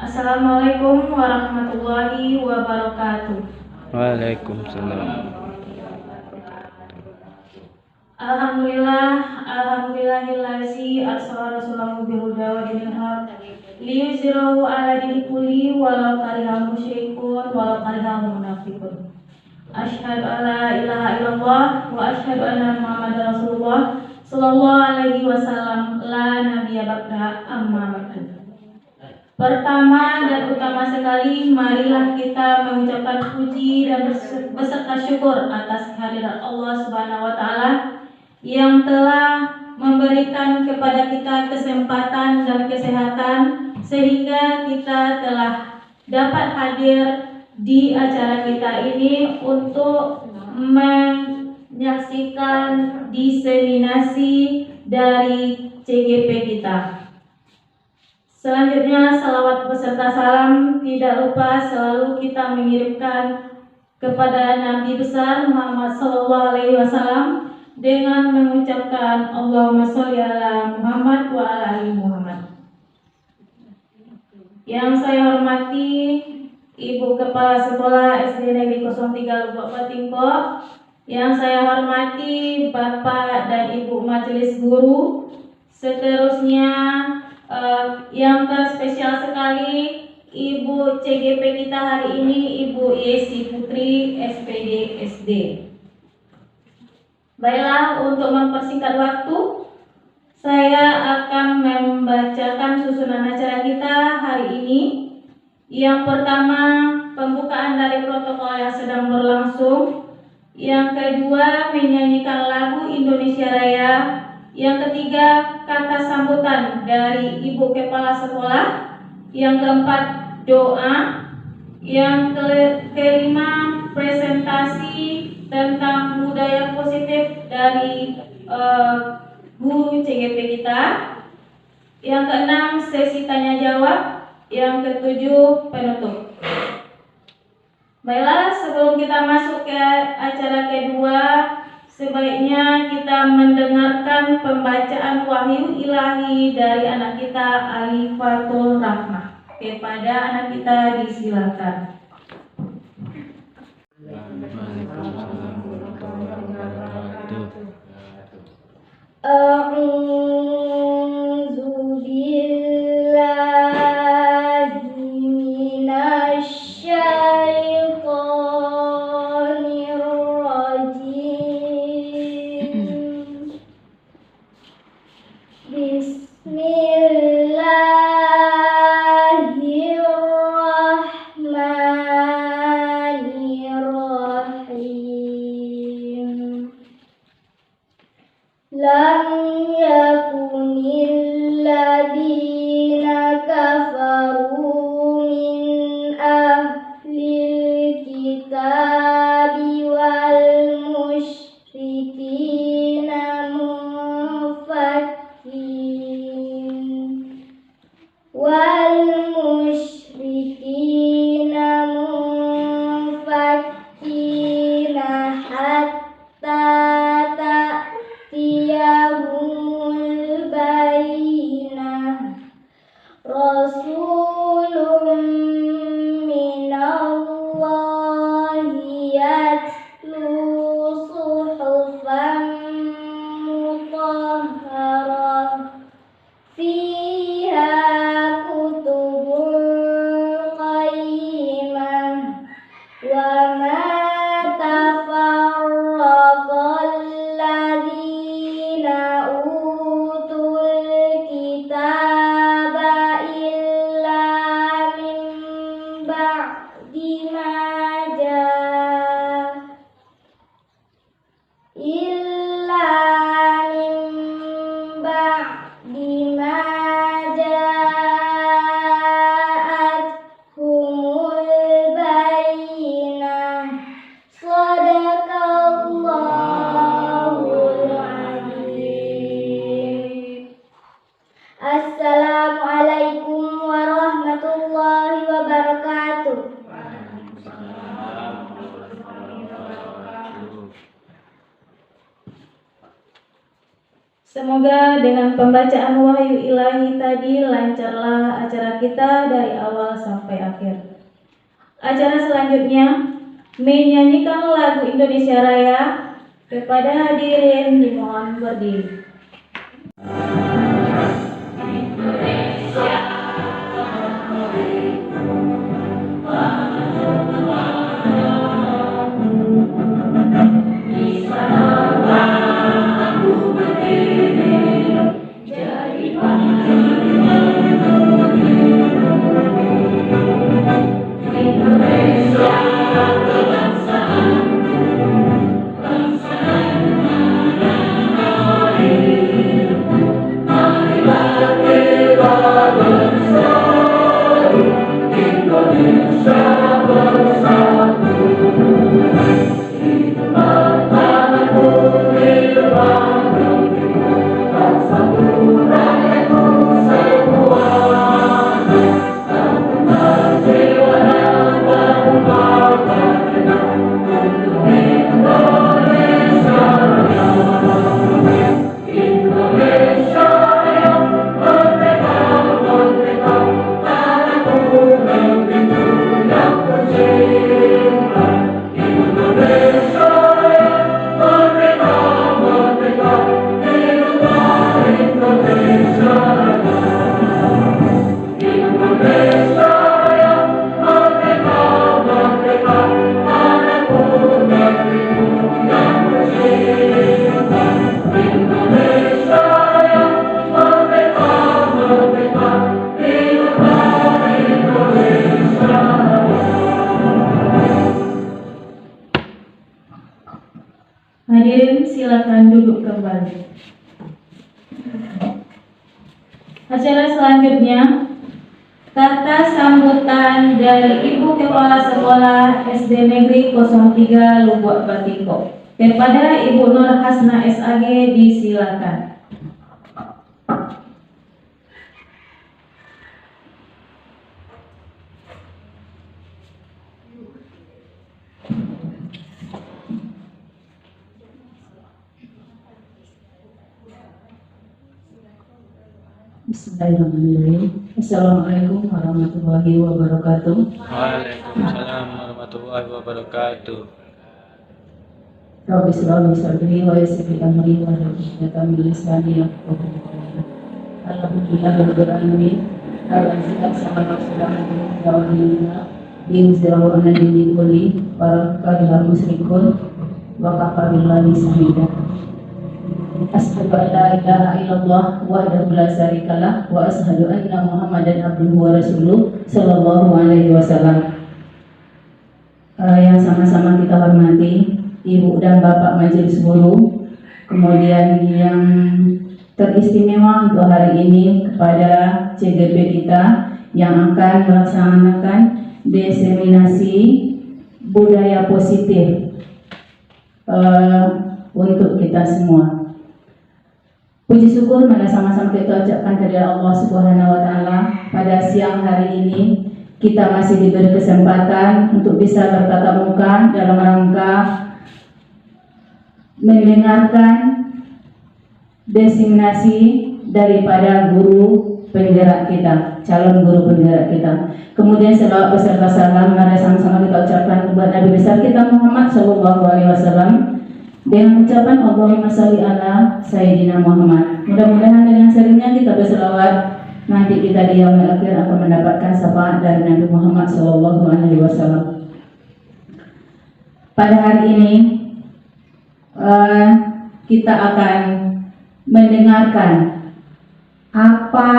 Assalamualaikum warahmatullahi wabarakatuh. Waalaikumsalam. Alhamdulillahillazi arsala rasulahu bilhuda wa dinil haq liyuzhirahu ala dini kulli walau karihal musyrikun walau karihal munafiqun. Asyhadu an la ilaha illallah wa asyhadu anna Muhammadar Rasulullah sallallahu alaihi wasallam la nabiyya ba'da amma ba'du. Pertama dan utama sekali, marilah kita mengucapkan puji dan beserta syukur atas kehadirat Allah Subhanahu wa taala yang telah memberikan kepada kita kesempatan dan kesehatan sehingga kita telah dapat hadir di acara kita ini untuk menyaksikan diseminasi dari CGP kita. Selanjutnya, salawat beserta salam tidak lupa selalu kita mengirimkan kepada Nabi besar Muhammad SAW dengan mengucapkan Allahumma sholli ala Muhammad wa ala ali Muhammad. Yang saya hormati Ibu Kepala Sekolah SD Negeri 03 Lubuk Patingko, yang saya hormati Bapak dan Ibu Majelis Guru, seterusnya yang terspesial sekali Ibu CGP kita hari ini, Ibu Yesi Putri SPD SD. Baiklah, untuk mempersingkat waktu, saya akan membacakan susunan acara kita hari ini. Yang pertama, pembukaan dari protokol yang sedang berlangsung. Yang kedua, menyanyikan lagu Indonesia Raya. Yang ketiga, kata sambutan dari Ibu Kepala Sekolah. Yang keempat, doa. Yang kelima, presentasi tentang budaya positif dari guru CGP kita. Yang keenam, sesi tanya jawab. Yang ketujuh, penutup. Baiklah, sebelum kita masuk ke acara kedua, sebaiknya kita mendengarkan pembacaan wahyu ilahi dari anak kita Alifatul Rahmah. Kepada anak kita disilakan. Waalaikumsalam warahmatullahi wabarakatuh. A'udzu billahi minasy syaithanir rajim. Bismillahirrahmanirrahim. Lam yakunil ladina kafaru min ahlil kitabi wal musyrikina munfakkina hatta ta'tiyahumul bayyinah. Rasulun minallahi yatlu suhufan mutahharah fiha kutubun qayyimah wa ma tafarraqal ladzina utul kitaba illa min ba'di ma ja'athumul bayyinah. Shadaqallahul adzim. Assalamualaikum warahmatullahi wabarakatuh. Semoga dengan pembacaan wahyu ilahi tadi lancarlah acara kita dari awal sampai akhir. Acara selanjutnya menyanyikan lagu Indonesia Raya. Kepada hadirin dimohon berdiri. Hadirin silakan duduk kembali. Acara selanjutnya kata sambutan dari Ibu Kepala Sekolah SD Negeri 03 Lubuk Batiko. Kepada Ibu Nur Hasna SAG disilakan. Bismillahirrahmanirrahim. Assalamualaikum warahmatullahi wabarakatuh. Waalaikumsalam warahmatullahi wabarakatuh. Rabbi shrah li sadri wa yassir li amri wa hlul 'uqdatam min lisani yafqahu qawli. Alhamdulillahirabbil alamin. Al-azizah sama subhanahu wa ta'ala bimzirahu anadini kulli para kadhal musyrikun wa kafa billahi shahida. Asyhadu an la ilaha illallah wahdahu la syarikalah wa asyhadu anna Muhammadan abduhu wa rasuluh sallallahu alaihi wasallam. Yang sama-sama kita hormati Ibu dan Bapak Majelis Guru, kemudian yang teristimewa untuk hari ini kepada CGP kita yang akan melaksanakan diseminasi budaya positif untuk kita semua. Puji syukur mari sama-sama kita ucapkan kepada Allah Subhanahu wa taala. Pada siang hari ini kita masih diberi kesempatan untuk bisa bertatap muka dalam rangka mendengarkan diseminasi daripada guru penggerak kita, calon guru penggerak kita. Kemudian selawat beserta salam mari sama-sama kita ucapkan kepada Nabi besar kita Muhammad sallallahu alaihi wasallam dengan ucapan Allahumma sholli ala Sayyidina Muhammad. Mudah-mudahan dengan seringnya kita berselawat, nanti kita di yaumil akhir akan mendapatkan syafaat dari Nabi Muhammad sallallahu alaihi wasallam. Pada hari ini kita akan mendengarkan apa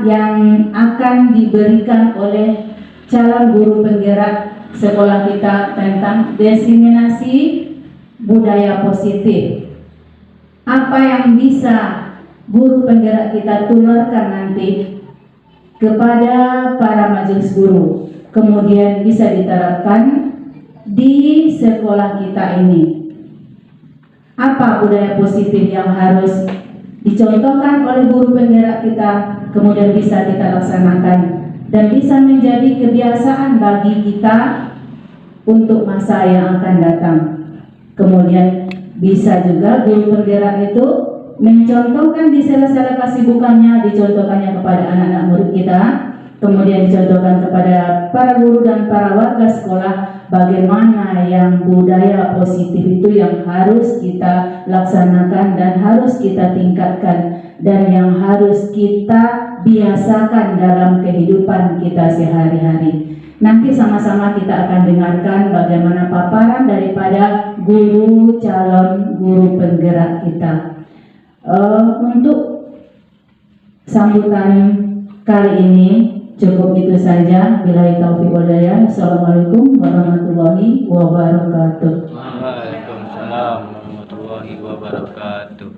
yang akan diberikan oleh calon guru penggerak sekolah kita tentang diseminasi budaya positif. Apa yang bisa guru penggerak kita tularkan nanti kepada para majelis guru, kemudian bisa diterapkan di sekolah kita ini. Apa budaya positif yang harus dicontohkan oleh guru penggerak kita, kemudian bisa kita laksanakan dan bisa menjadi kebiasaan bagi kita untuk masa yang akan datang. Kemudian bisa juga guru penggerak itu mencontohkan di sela-sela kesibukannya, dicontohkannya kepada anak-anak murid kita, kemudian dicontohkan kepada para guru dan para warga sekolah bagaimana yang budaya positif itu yang harus kita laksanakan dan harus kita tingkatkan dan yang harus kita biasakan dalam kehidupan kita sehari-hari. Nanti sama-sama kita akan dengarkan bagaimana paparan daripada guru calon guru penggerak kita. Untuk sambutan kali ini cukup itu saja. Billahi taufiq wal hidayah. Assalamualaikum warahmatullahi wabarakatuh. Waalaikumsalam warahmatullahi wabarakatuh.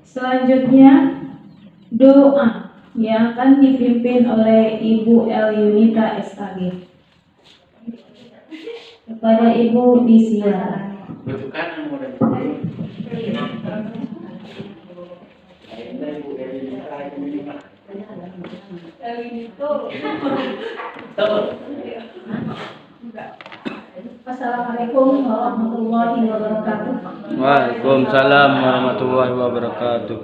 Selanjutnya doa yang akan dipimpin oleh Ibu El Yunita SAG. Kepada Ibu disilakan. Assalamualaikum warahmatullahi wabarakatuh. Waalaikumsalam warahmatullahi wabarakatuh.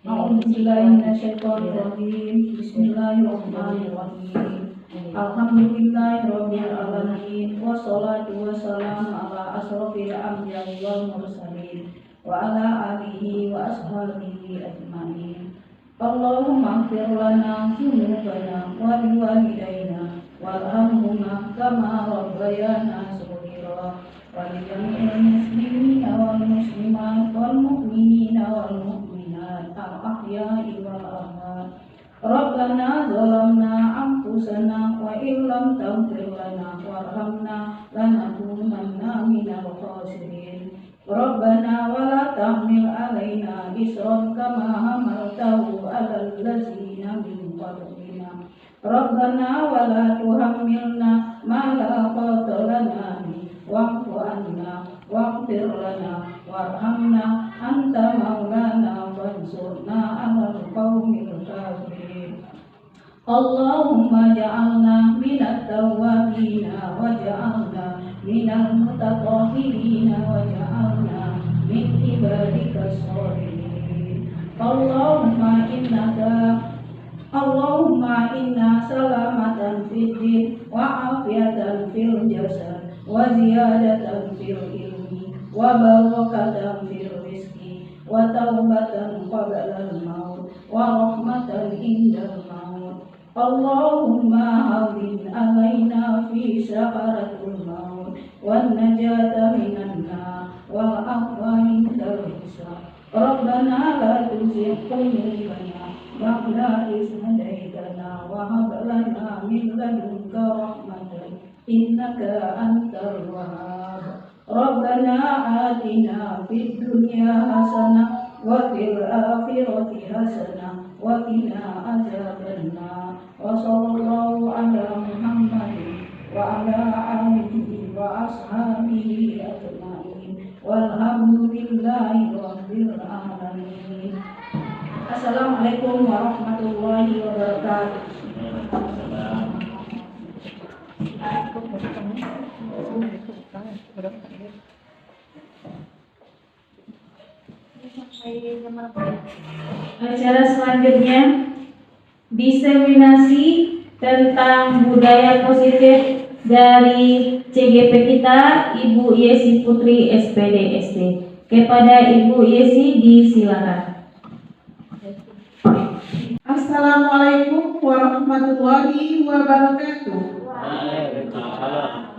Bismillahirrahmanirrahim. Bismillahirrahmanirrahim. Alhamdulillahirabbil alamin wassalatu wassalamu ala asrofil anbiya'i wal mursalin wa ala alihi wa ashabihi ajmain. Allahumma ighfir lana dzunubana wa liwalidayna warhamhuma kama rabbayana shaghira wa lijami'il muslimina wal muslimat wal mu'minina wal mu'minat al ahya'i wal amwat. Rabbana zalamna anfusana wa illam taghfir lana warhamna lanakunanna minal khasirin. Rabbana wa la tahmil alaina isran kama hamaltahu alal ladzina min qablina. Rabbana wa la tuhammilna ma la taqata lana bihi wa'fu anna waghfir lana warhamna anta maulana fansurna 'alal qaumil kafirin. Allahumma ja'alna minat tawwabina wa ja'alna minal mutatahhirina wa ja'alna min ibadika sholihin. Allahumma inna salamatan fid din wa afiatan fil jasad wa ziyadatan fil ilmi wa barakatan fil rizqi wa taubatan qabla al-maut wa rahmatan indal maut. Allahumma hawwin alaina fi sakaratul maut wan najata minan nar wal afwa indal hisab. Rabbana la tuzigh qulubana ba'da idh hadaytana wa hab lana min ladunka rahmatan innaka antal wahhab. Rabbana atina fid dunya hasanah wa fil akhirati hasanah wa qina adzabannar. Wa sallallahu ala Muhammadin wa ala alihi wa ashabihi ajma'in walhamdulillahi rabbil alamin. Assalamualaikum warahmatullahi wabarakatuh. Acara selanjutnya diseminasi tentang budaya positif dari CGP kita, Ibu Yesi Putri SPD SD. Kepada Ibu Yesi disilakan. Assalamualaikum warahmatullahi wabarakatuh. Waalaikumsalam.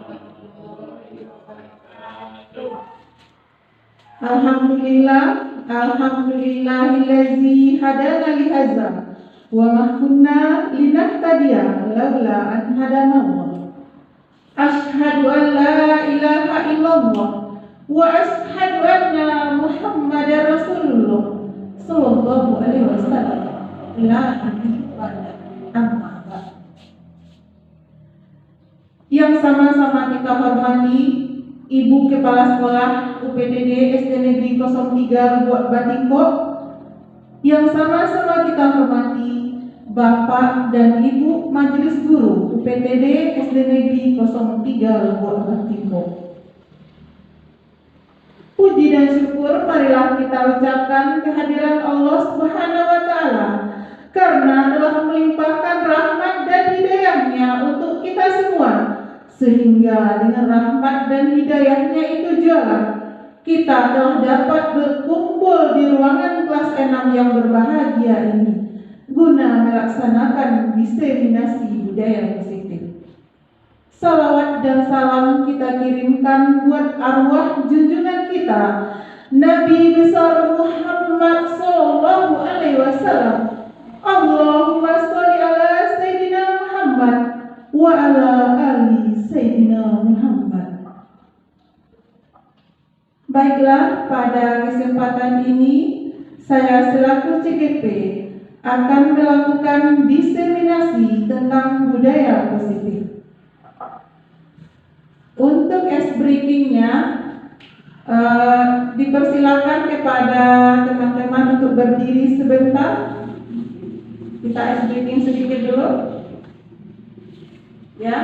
Alhamdulillahillazi hadana li hadza wa ma kunna linahtadiya laula an hadana Allah. Asyhadu an la ilaha illallah wa asyhadu anna Muhammadar Rasulullah sallallahu alaihi wasallam. Yang sama-sama kita hormati Ibu Kepala Sekolah UPTD SD Negeri 03 Lubuk Batiko, yang sama-sama kita hormati Bapak dan Ibu Majelis Guru UPTD SD Negeri 03 Lombok Timur. Puji dan syukur marilah kita ucapkan kehadiran Allah Subhanahu wa Ta'ala karena telah melimpahkan rahmat dan hidayahnya untuk kita semua, sehingga dengan rahmat dan hidayahnya itu jualan kita telah dapat berkumpul di ruangan kelas 6 yang berbahagia ini guna melaksanakan diseminasi budaya positif. Salawat dan salam kita kirimkan buat arwah junjungan kita Nabi besar Muhammad sallallahu alaihi wasallam. Allahumma sholli ala Sayyidina Muhammad wa ala ali Sayyidina Muhammad. Baiklah, pada kesempatan ini saya selaku CGP akan melakukan diseminasi tentang budaya positif. Untuk ice breakingnya dipersilakan kepada teman-teman untuk berdiri sebentar. Kita ice breaking sedikit dulu. Ya,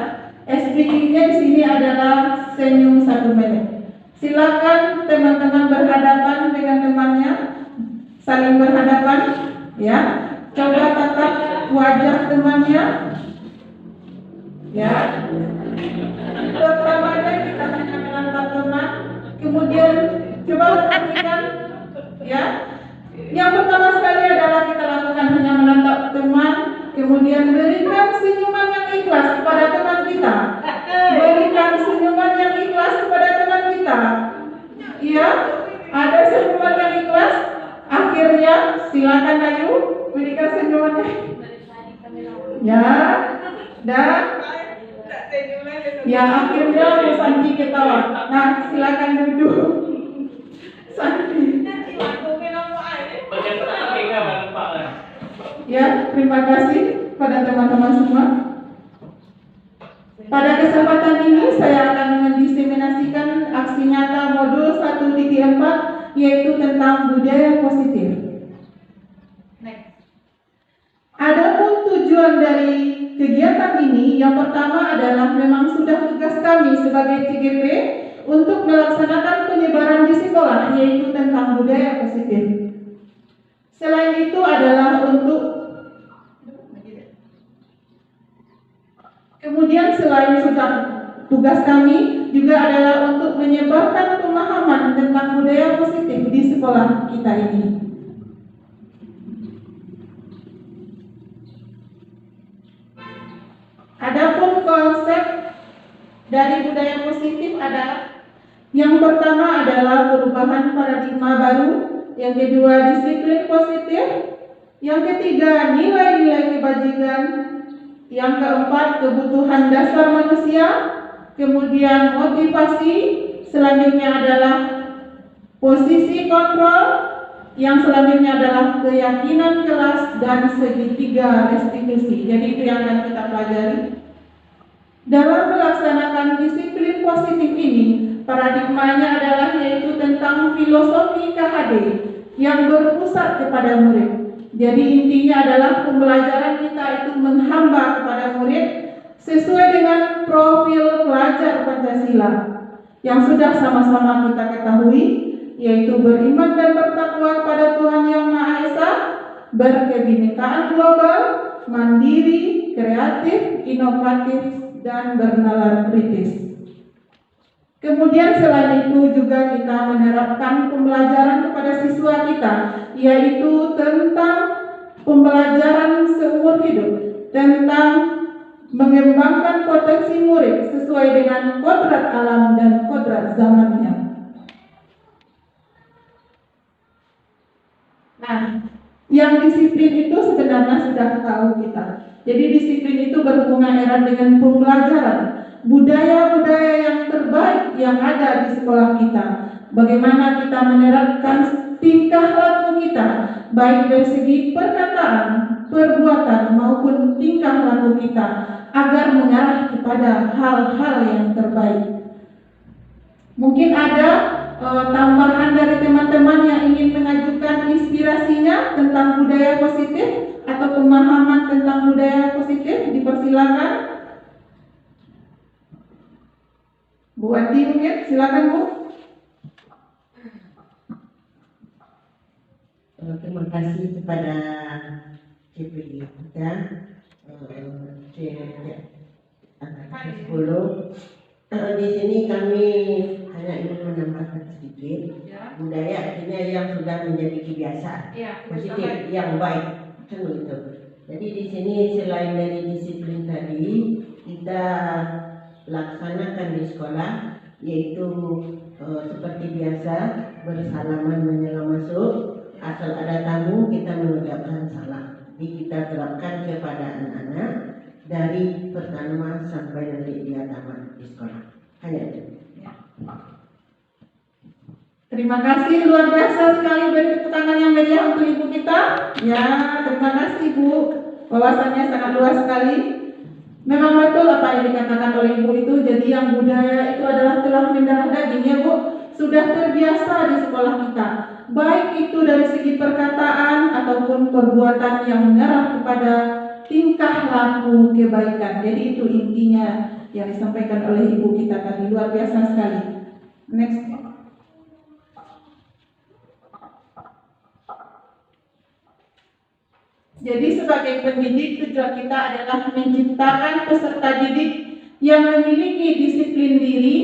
ice breakingnya di sini adalah senyum 1 menit. Silakan teman-teman berhadapan dengan temannya, saling berhadapan. Ya, coba tatap wajah temannya. Ya. Pertamanya kita hanya menatap teman, kemudian coba perhatikan, ya. Yang pertama sekali adalah kita lakukan hanya menatap teman, kemudian berikan senyuman yang ikhlas kepada teman kita. Berikan senyuman yang ikhlas kepada teman kita. Ya, ada senyuman yang ikhlas. Akhirnya silakan Ayu berikan senyumannya. Ya, dan ya akhirnya Bu Santi ketawa. Nah, silakan duduk. Santi. Ya, terima kasih pada teman-teman semua. Pada kesempatan ini saya akan mendiseminasikan aksi nyata modul 1.4 yaitu tentang budaya positif. Adapun tujuan dari kegiatan ini yang pertama adalah memang sudah tugas kami sebagai CGP untuk melaksanakan penyebaran di sekolah yaitu tentang budaya positif. Selain itu adalah untuk kemudian selain sudah tugas kami juga adalah untuk menyebarkan pemahaman tentang budaya positif di sekolah kita ini. Adapun konsep dari budaya positif adalah yang pertama adalah perubahan paradigma baru, yang kedua disiplin positif, yang ketiga nilai-nilai kebajikan, yang keempat kebutuhan dasar manusia, kemudian motivasi, selanjutnya adalah posisi kontrol, yang selanjutnya adalah keyakinan kelas dan segitiga restitusi. Jadi itu yang akan kita pelajari. Dalam melaksanakan disiplin positif ini, paradigmanya adalah yaitu tentang filosofi KHD yang berpusat kepada murid. Jadi intinya adalah pembelajaran kita itu menghamba kepada murid sesuai dengan profil pelajar Pancasila yang sudah sama-sama kita ketahui, yaitu beriman dan bertakwa kepada Tuhan Yang Maha Esa, berkebinekaan global, mandiri, kreatif, inovatif, dan bernalar kritis. Kemudian selain itu juga kita menerapkan pembelajaran kepada siswa kita, yaitu tentang pembelajaran seumur hidup, tentang mengembangkan potensi murid sesuai dengan kodrat alam dan kodrat zamannya. Nah, yang disiplin itu sebenarnya sudah tahu kita. Jadi disiplin itu berhubungan erat dengan pembelajaran budaya-budaya yang terbaik yang ada di sekolah kita. Bagaimana kita menerapkan tingkah laku kita, baik dari segi perkataan, perbuatan maupun tingkah laku kita, agar mengarah kepada hal-hal yang terbaik. Mungkin ada tambahan dari teman-teman yang ingin mengajukan inspirasinya tentang budaya positif. atau pemahaman tentang budaya positif? Dipersilakan. Bu Andi mungkin, silakan Bu. Terima kasih kepada CPI kita, C10. Di sini kami hanya ingin menambahkan sedikit. Budaya artinya yang sudah menjadi kebiasaan, positif, yang baik, kan begitu. Jadi di sini selain dari disiplin tadi, kita laksanakan di sekolah, yaitu seperti biasa bersalaman menjelang masuk. Asal ada tamu kita mengucapkan salam. Jadi kita terapkan kepada anak-anak dari pertama sampai nanti dia tamat di sekolah. Hanya itu. Terima kasih, luar biasa sekali. Beri tepuk tangan yang meriah untuk ibu kita. Ya, terima kasih Bu. Wawasannya sangat luas sekali. Memang betul apa yang dikatakan oleh ibu itu. Jadi yang budaya itu adalah telah mendarah daging ya Bu. Sudah terbiasa di sekolah kita. Baik itu dari segi perkataan ataupun perbuatan yang mengarah kepada tingkah laku kebaikan. Jadi itu intinya yang disampaikan oleh ibu kita tadi. Luar biasa sekali. Next. Jadi sebagai pendidik tujuan kita adalah menciptakan peserta didik yang memiliki disiplin diri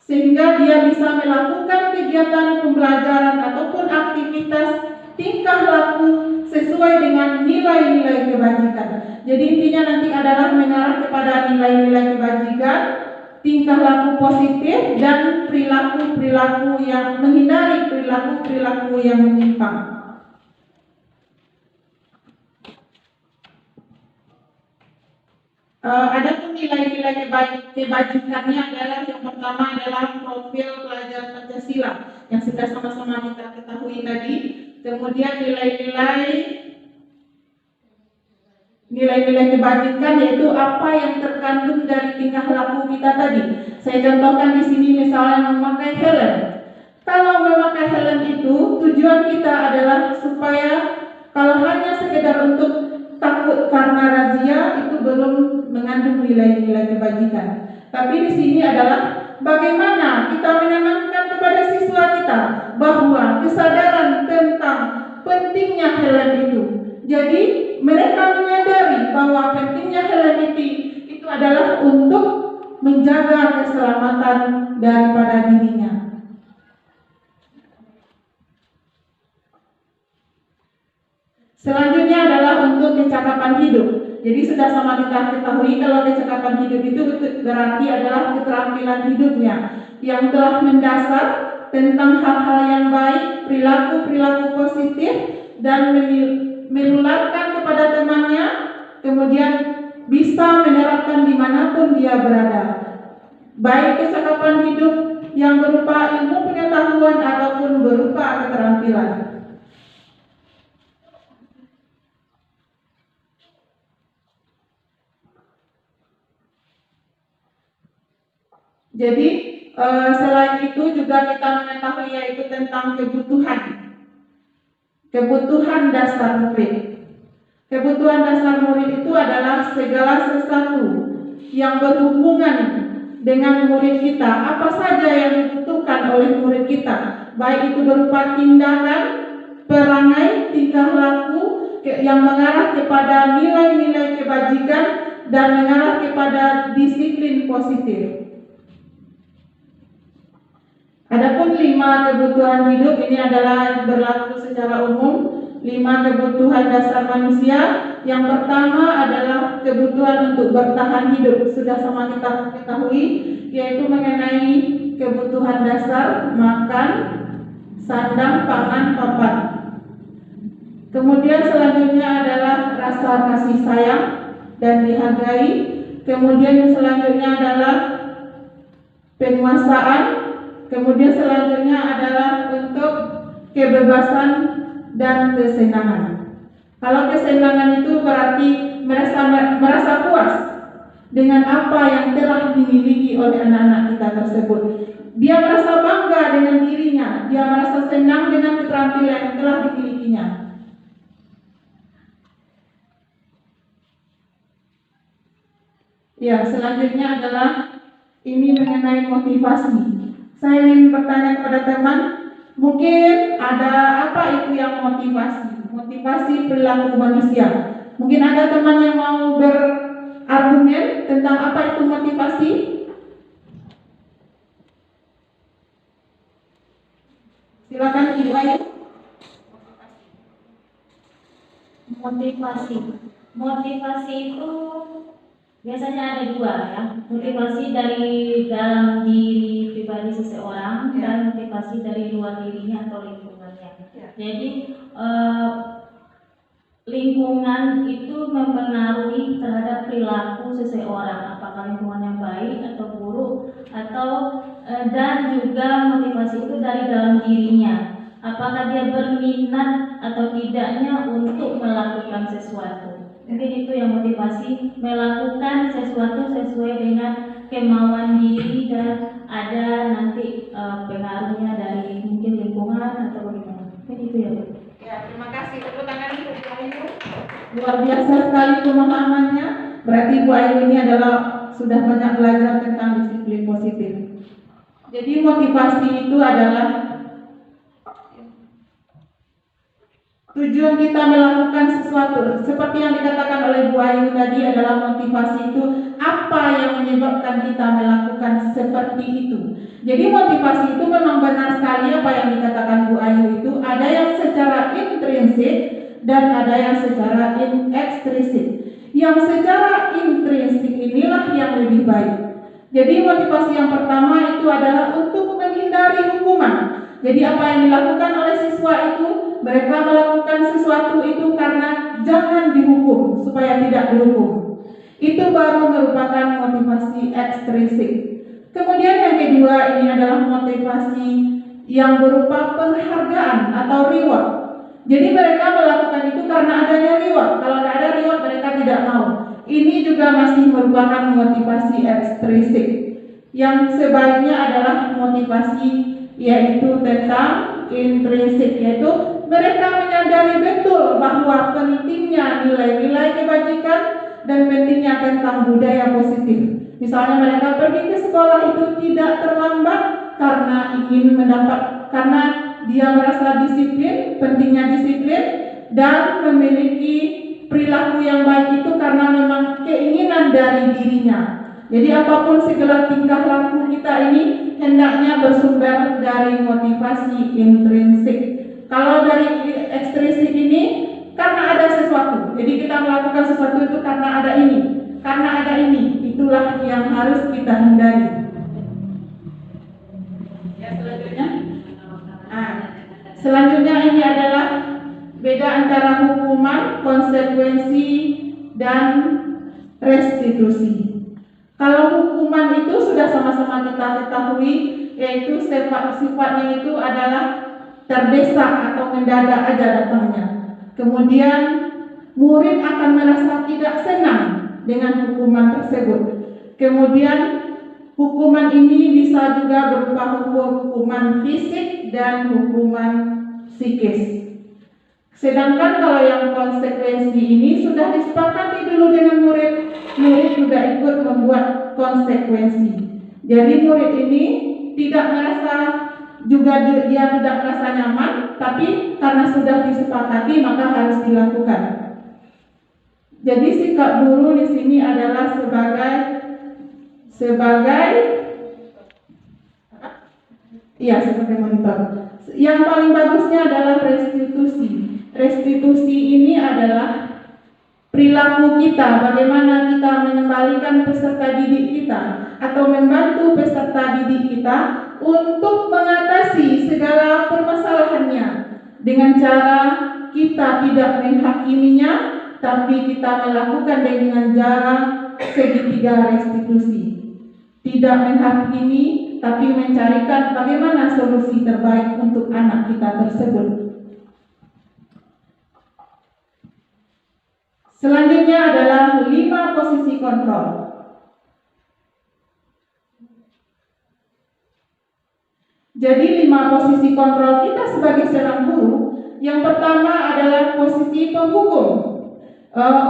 sehingga dia bisa melakukan kegiatan pembelajaran ataupun aktivitas tingkah laku sesuai dengan nilai-nilai kebajikan. Jadi intinya nanti adalah mengarah kepada nilai-nilai kebajikan, tingkah laku positif dan perilaku-perilaku yang menghindari perilaku-perilaku yang menyimpang. Ada pun nilai-nilai kebajikannya adalah yang pertama adalah profil pelajar Pancasila yang sudah sama-sama kita ketahui tadi. Kemudian nilai-nilai kebajikan yaitu apa yang terkandung dari tingkah laku kita tadi. Saya contohkan di sini misalnya memakai helm. Kalau memakai helm itu tujuan kita adalah supaya kalau hanya sekedar untuk takut karena razia itu belum mengandung nilai-nilai kebajikan. Tapi di sini adalah bagaimana kita menanamkan kepada siswa kita bahwa kesadaran tentang pentingnya helm itu. Jadi mereka menyadari bahwa pentingnya helm itu adalah untuk menjaga keselamatan daripada dirinya. Selanjutnya adalah untuk kecakapan hidup. Jadi sudah sama kita ketahui kalau kecakapan hidup itu berarti adalah keterampilan hidupnya yang telah mendasar tentang hal-hal yang baik, perilaku-perilaku positif dan menularkan kepada temannya, kemudian bisa menerapkan dimanapun dia berada. Baik kecakapan hidup yang berupa ilmu pengetahuan ataupun berupa keterampilan. Jadi selain itu juga kita mengetahui yaitu tentang kebutuhan dasar murid. Kebutuhan dasar murid itu adalah segala sesuatu yang berhubungan dengan murid kita. Apa saja yang dibutuhkan oleh murid kita, baik itu berupa tindakan, perangai, tingkah laku yang mengarah kepada nilai-nilai kebajikan dan mengarah kepada disiplin positif. Adapun 5 kebutuhan hidup ini adalah berlaku secara umum. 5 kebutuhan dasar manusia. Yang pertama adalah kebutuhan untuk bertahan hidup. Sudah sama kita ketahui, yaitu mengenai kebutuhan dasar makan, sandang, pangan, papan. Kemudian selanjutnya adalah rasa kasih sayang dan dihargai. Kemudian selanjutnya adalah penguasaan. Kemudian selanjutnya adalah untuk kebebasan dan kesenangan. Kalau kesenangan itu berarti merasa puas dengan apa yang telah dimiliki oleh anak-anak kita tersebut. Dia merasa bangga dengan dirinya, dia merasa senang dengan keterampilan yang telah dimilikinya. Ya, selanjutnya adalah ini mengenai motivasi. Saya ingin bertanya kepada teman, mungkin ada apa itu yang motivasi? Motivasi perilaku manusia. Mungkin ada teman yang mau berargumen tentang apa itu motivasi? Silakan Ibu Ayu. Motivasi itu biasanya ada dua ya. Motivasi dari dalam diri pribadi seseorang dan motivasi dari luar dirinya atau lingkungannya. Jadi lingkungan itu mempengaruhi terhadap perilaku seseorang, apakah lingkungan yang baik atau buruk, atau dan juga motivasi itu dari dalam dirinya, apakah dia berminat atau tidaknya untuk melakukan sesuatu. Mungkin itu yang motivasi, melakukan sesuatu sesuai dengan kemauan diri dan ada nanti pengaruhnya dari mungkin lingkungan atau bagaimana. Mungkin itu ya Bu. Ya, terima kasih. Tepuk tangan untuk Bu Ayu. Luar biasa sekali pemahamannya. Berarti Bu Ayu ini adalah sudah banyak belajar tentang disiplin positif. Jadi motivasi itu adalah tujuan kita melakukan sesuatu. Seperti yang dikatakan oleh Bu Ayu tadi adalah motivasi itu apa yang menyebabkan kita melakukan seperti itu. Jadi motivasi itu memang benar sekali apa yang dikatakan Bu Ayu itu, ada yang secara intrinsik dan ada yang secara ekstrinsik. Yang secara intrinsik inilah yang lebih baik. Jadi motivasi yang pertama itu adalah untuk menghindari hukuman. Jadi apa yang dilakukan oleh siswa itu, mereka melakukan sesuatu itu karena jangan dihukum, supaya tidak dihukum. Itu baru merupakan motivasi ekstrinsik. Kemudian yang kedua ini adalah motivasi yang berupa penghargaan atau reward. Jadi mereka melakukan itu karena adanya reward. Kalau tidak ada reward mereka tidak mau. Ini juga masih merupakan motivasi ekstrinsik. Yang sebaiknya adalah motivasi yaitu tentang intrinsik, yaitu mereka menyadari betul bahwa pentingnya nilai-nilai kebajikan dan pentingnya tentang budaya positif. Misalnya mereka pergi ke sekolah itu tidak terlambat karena karena dia merasa disiplin, pentingnya disiplin, dan memiliki perilaku yang baik itu karena memang keinginan dari dirinya. Jadi apapun segala tingkah laku kita ini hendaknya bersumber dari motivasi intrinsik. Kalau dari ekstrinsik ini karena ada sesuatu. Jadi kita melakukan sesuatu itu karena ada ini. Karena ada ini, itulah yang harus kita hindari. Ya, selanjutnya ini adalah beda antara hukuman, konsekuensi, dan restitusi. Kalau hukuman itu sudah sama-sama kita ketahui, yaitu sifatnya itu adalah terdesak atau mendadak aja datangnya. Kemudian murid akan merasa tidak senang dengan hukuman tersebut. Kemudian hukuman ini bisa juga berupa hukuman fisik dan hukuman psikis. Sedangkan kalau yang konsekuensi ini sudah disepakati dulu dengan murid, murid juga ikut membuat konsekuensi. Jadi murid ini tidak merasa juga dia tidak merasa nyaman, tapi karena sudah disepakati maka harus dilakukan. Jadi sikap guru di sini adalah sebagai monitor. Yang paling bagusnya adalah restitusi. Restitusi ini adalah perilaku kita, bagaimana kita mengembalikan peserta didik kita atau membantu peserta didik kita untuk mengatasi segala permasalahannya dengan cara kita tidak menghakiminya, tapi kita melakukan dengan cara segitiga restitusi. Tidak menghakimi, tapi mencarikan bagaimana solusi terbaik untuk anak kita tersebut. Selanjutnya adalah 5 posisi kontrol. Jadi 5 posisi kontrol kita sebagai seorang guru. Yang pertama adalah posisi penghukum.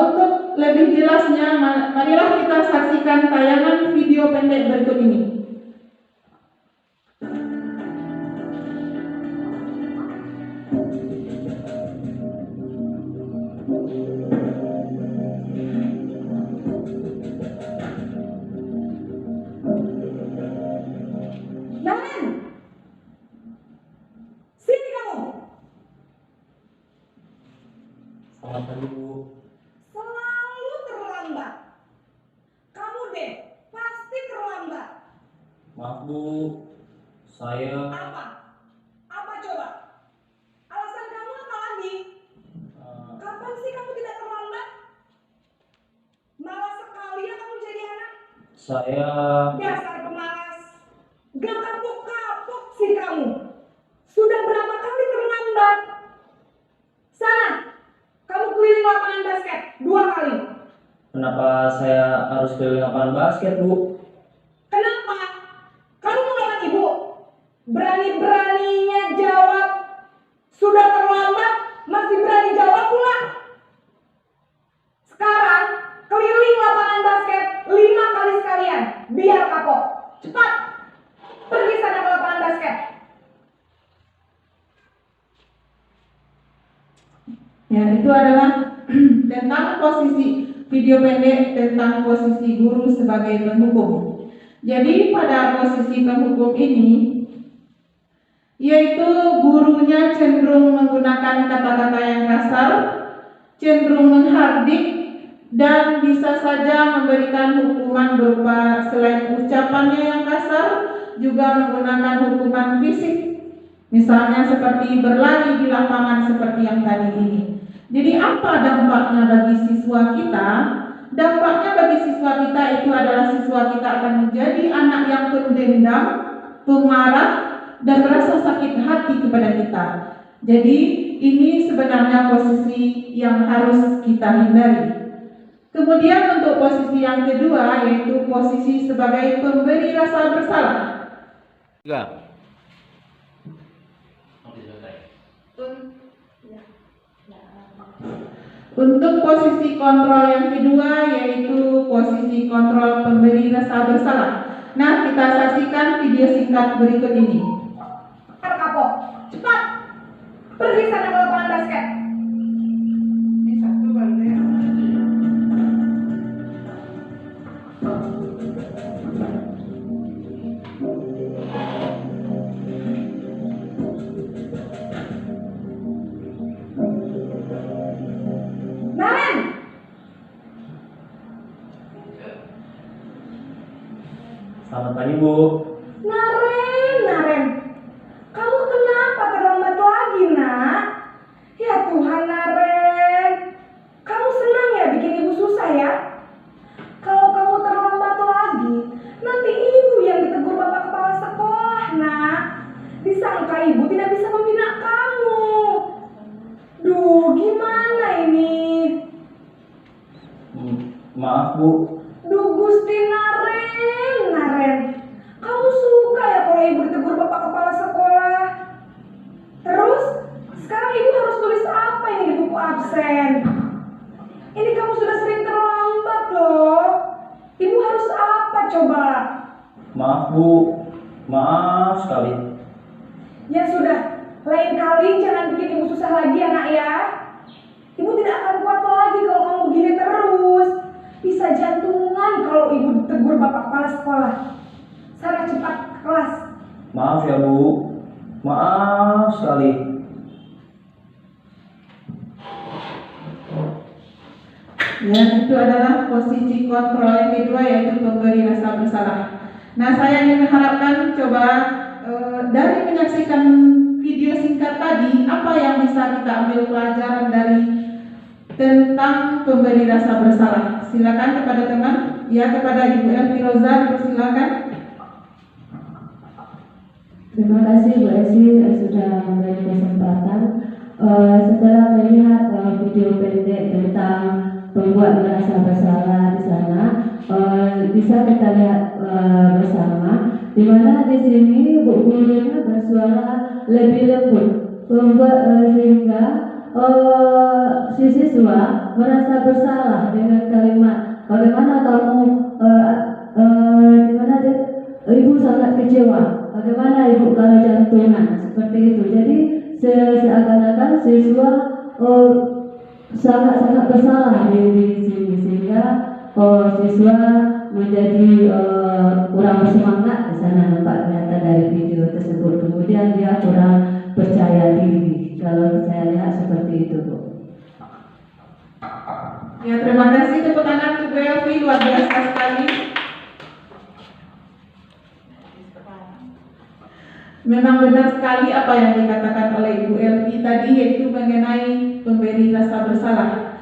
Untuk lebih jelasnya, marilah kita saksikan tayangan video pendek berikut ini. Namen, sini kamu. Selamat pagi, Bu. Selalu terlambat. Kamu deh, pasti terlambat. Maaf, Bu. Saya Apa? Apa coba? Alasan kamu apa lagi? Kapan sih kamu tidak terlambat? Malas sekali ya kamu jadi anak. saya Dasar pemalas. Gak kapok-kapok sih kamu. Sudah berapa kali terlambat? Sana, kamu keliling lapangan basket 2 kali. Kenapa saya harus keliling lapangan basket, Bu? Kenapa? Kamu mau lawan ibu? Berani-beraninya jawab. Sudah terlambat, masih berani jawab pula. Sekarang, keliling lapangan basket 5 kali sekalian. Biar kapok. Cepat. Pergi sana ke lapangan basket. Ya, itu adalah tentang posisi video pendek tentang posisi guru sebagai penghukum. Jadi pada posisi penghukum ini, yaitu gurunya cenderung menggunakan kata-kata yang kasar, cenderung menghardik, dan bisa saja memberikan hukuman berupa selain ucapannya yang kasar, juga menggunakan hukuman fisik. Misalnya seperti berlari di lapangan seperti yang tadi ini. Jadi apa dampaknya bagi siswa kita? Dampaknya bagi siswa kita itu adalah siswa kita akan menjadi anak yang penuh dendam, pemarah, dan merasa sakit hati kepada kita. Jadi ini sebenarnya posisi yang harus kita hindari. Kemudian untuk posisi yang kedua yaitu posisi sebagai pemberi rasa bersalah. 3. Untuk posisi kontrol yang kedua yaitu posisi kontrol pemberi rasa bersalah. Nah, kita saksikan video singkat berikut ini. Kapok. Cepat. Pergi sana ke lapangan basket. Ini satu bantu ya. Namen. Selamat pagi, Bu. Naren. Kamu kenapa terlambat lagi, nak? Ya Tuhan, Naren. Kamu senang ya bikin ibu susah ya? Kalau kamu terlambat lagi, nanti ibu yang ditegur bapak kepala sekolah, nak. Disangka ibu tidak bisa membina kamu. Duh, gimana ini? Maaf, Bu. Duh, Gusti Naren. Kamu suka ya kalau ibu ditegur bapak kepala sekolah? Terus, sekarang ibu harus tulis apa ini di buku absen? Ini kamu sudah sering terlambat loh. Ibu harus apa coba? Maaf, Bu. Maaf sekali. Ya sudah, lain kali jangan bikin ibu susah lagi ya nak ya. Ibu tidak akan kuat lagi kalau kamu begini terus. Bisa jantungan kalau ibu ditegur bapak kepala sekolah. Sana cepat ke kelas. Maaf ya, Bu. Maaf sekali. Ya, itu adalah posisi kontrol yang kedua yaitu pemberi rasa bersalah. Nah, saya ingin mengharapkan coba dari menyaksikan video singkat tadi, apa yang bisa kita ambil pelajaran dari tentang pemberi rasa bersalah. Silakan kepada teman, ya kepada Ibu Elviroza, silakan. Terima kasih Bu Esi sudah memberi kesempatan. Setelah melihat video pendek tentang pembuat merasa bersalah di sana, bisa kita lihat bersama di mana di sini Bu gurunya bersuara lebih lembut, membuat sehingga si siswa merasa bersalah dengan kalimat bagaimana kamu gimana deh, ibu sangat kecewa, bagaimana ibu kalau jantungan seperti itu. Jadi seakan-akan siswa sangat-sangat bersalah di sini, sehingga siswa menjadi kurang bersemangat di sana, nampak kelihatan dari video tersebut. Kemudian dia kurang percaya diri. Kalau saya lihat seperti itu, Bu. Ya, terima kasih, tepuk tangan untuk Bu Elvi, luar biasa sekali. Memang benar sekali apa yang dikatakan oleh Ibu Elvi tadi, yaitu mengenai pemberi rasa bersalah.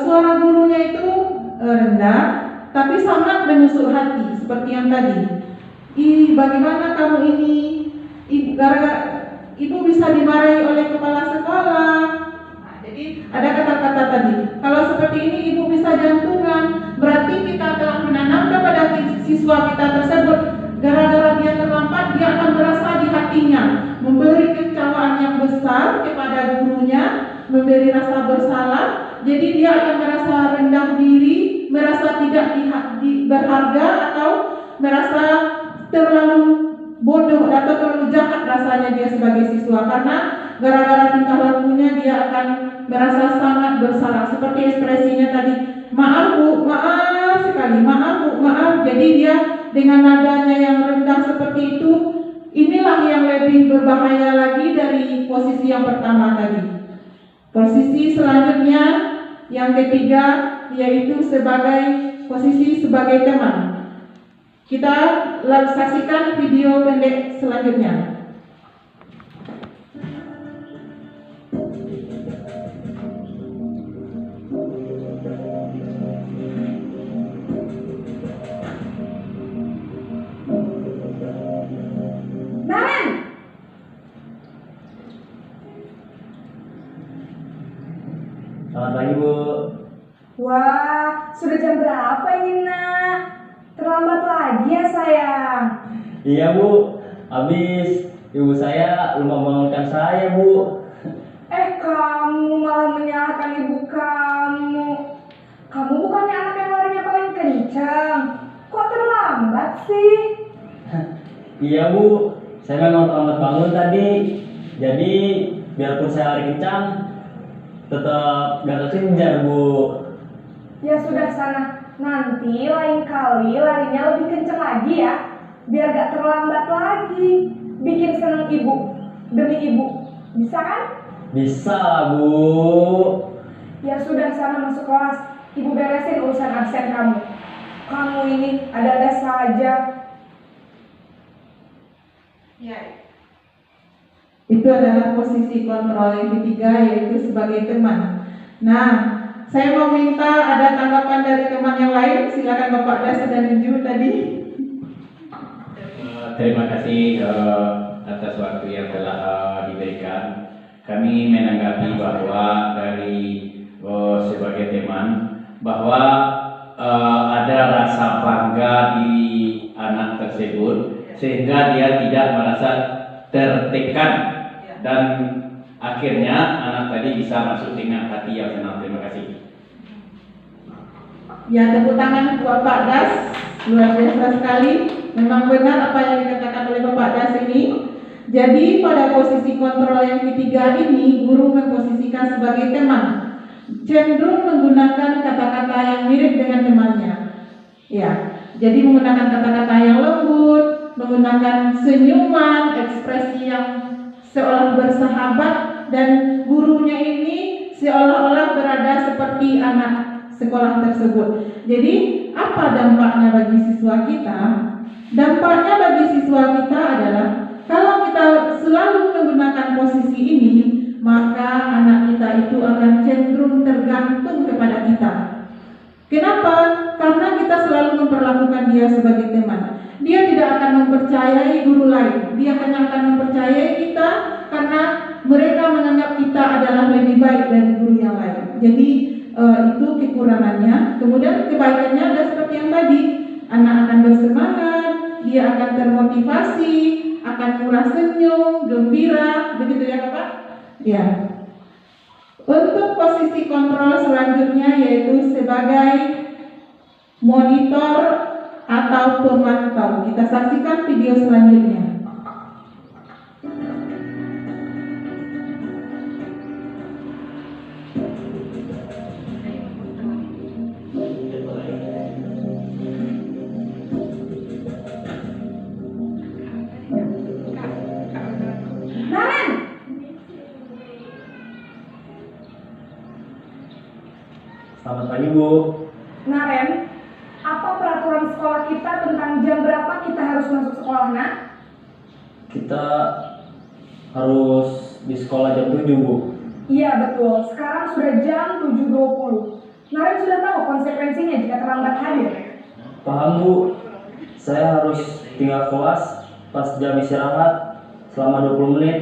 Suara gurunya itu rendah, tapi sangat menusuk hati, seperti yang tadi. Bagaimana kamu ini, ibu bisa dimarahi oleh kepala sekolah. Nah, jadi ada kata-kata tadi. Kalau seperti ini ibu bisa jantungan, berarti kita telah menanamkan pada siswa kita tersebut, gara-gara dia terlambat, dia akan merasa di hatinya, memberi kecewaan yang besar kepada gurunya, memberi rasa bersalah. Jadi dia akan merasa rendah diri, merasa tidak berharga, atau merasa terlalu bodoh atau terlalu jahat rasanya dia sebagai siswa, karena gara-gara tingkah lakunya dia akan merasa sangat bersalah. Seperti ekspresinya tadi, maaf Bu, maaf sekali, maaf Bu, maaf. Jadi dia dengan nadanya yang rendah seperti itu, inilah yang lebih berbahaya lagi dari posisi yang pertama tadi. Posisi selanjutnya yang ketiga, yaitu posisi sebagai teman. Kita saksikan video pendek selanjutnya. Naren, Selamat pagi, Bu. wah, sudah jam berapa ini, Nak? Terlambat lagi ya, sayang. Iya, Bu. Habis ibu saya lupa membangunkan saya, Bu. Kamu malah menyalahkan ibu kamu. Kamu bukannya anak yang larinya paling kencang. Kok terlambat sih? Iya, Bu. Saya memang terlambat bangun tadi. Jadi biarpun saya lari kencang, tetap gak kekejar, Bu. Ya sudah sana. Nanti lain kali larinya lebih kencang lagi ya, biar gak terlambat lagi. Bikin seneng ibu, demi ibu. Bisa kan? Bisa, Bu. Ya sudah, sana masuk kelas. Ibu beresin urusan absen kamu. Kamu ini ada-ada saja. Ya. Itu adalah posisi kontrol yang ketiga, yaitu sebagai teman. Nah, saya mau minta ada tanggapan dari teman yang lain. Silakan Bapak Das dan Ju tadi. Terima kasih atas waktu yang telah diberikan. Kami menanggapi bahwa dari sebagai teman bahwa ada rasa bangga di anak tersebut, sehingga dia tidak merasa tertekan dan akhirnya anak tadi bisa masuk dengan hati yang senang. Terima kasih. Ya, tepuk tangan buat Pak Das, luar biasa sekali. Memang benar apa yang dikatakan oleh Bapak Das ini. Jadi pada posisi kontrol yang ketiga ini, guru memposisikan sebagai teman, cenderung menggunakan kata-kata yang mirip dengan temannya. Ya, jadi menggunakan kata-kata yang lembut, menggunakan senyuman, ekspresi yang seolah bersahabat, dan gurunya ini seolah-olah berada seperti anak sekolah tersebut. Jadi apa dampaknya bagi siswa kita? Dampaknya bagi siswa kita adalah kalau kita selalu menggunakan posisi ini, maka anak kita itu akan cenderung tergantung kepada kita. Kenapa? Karena kita selalu memperlakukan dia sebagai teman. Dia tidak akan mempercayai guru lain. Dia hanya akan mempercayai kita karena mereka menganggap kita adalah lebih baik dari guru yang lain. Jadi itu kekurangannya. Kemudian kebaikannya ada seperti yang tadi, anak akan bersemangat, dia akan termotivasi, akan murah senyum, gembira, begitu ya Bapak? Ya. Untuk posisi kontrol selanjutnya yaitu sebagai monitor atau pemantau. Kita saksikan video selanjutnya. Naren, Selamat pagi Bu. Naren, apa peraturan sekolah kita tentang jam berapa kita harus masuk sekolah, nak? Kita harus di sekolah jam 7 Bu. Iya betul, sekarang sudah jam 7.20. Naren sudah tahu konsekuensinya jika terlambat hadir. Paham Bu, saya harus tinggal kelas pas jam istirahat selama 20 menit.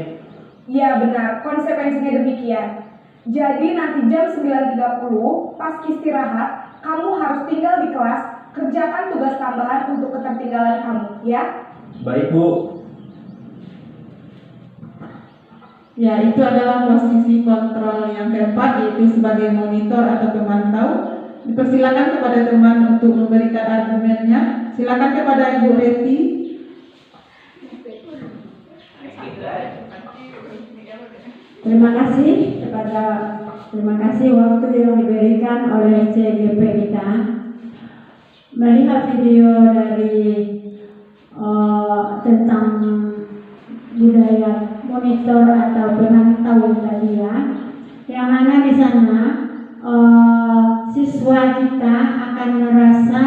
Iya benar, konsekuensinya demikian. Jadi nanti jam 9.30 pas istirahat, kamu harus tinggal di kelas, kerjakan tugas tambahan untuk ketertinggalan kamu, ya? Baik Bu. Ya, itu adalah posisi kontrol yang keempat, yaitu sebagai monitor atau pemantau. Dipersilakan kepada teman untuk memberikan argumennya. Silakan kepada Ibu Reti. Terima kasih waktu yang diberikan oleh CGP kita. Melihat video dari tentang budaya monitor atau pemantau tadi ya, yang mana di sana siswa kita akan merasa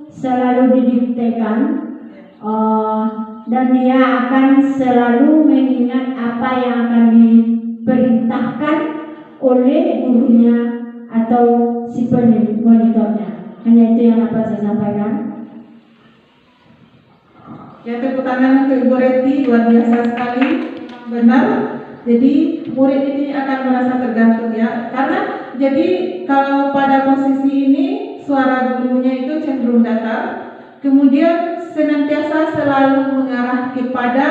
selalu didiktekan, dan dia akan selalu mengingat apa yang akan diperintahkan oleh gurunya atau si monitornya. Hanya itu yang dapat saya sampaikan. Ya, tepuk tangan untuk Ibu Reti, luar biasa sekali. Benar. Jadi murid ini akan merasa tergantung ya. Karena jadi kalau pada posisi ini suara gurunya itu cenderung datar, kemudian senantiasa selalu mengarah kepada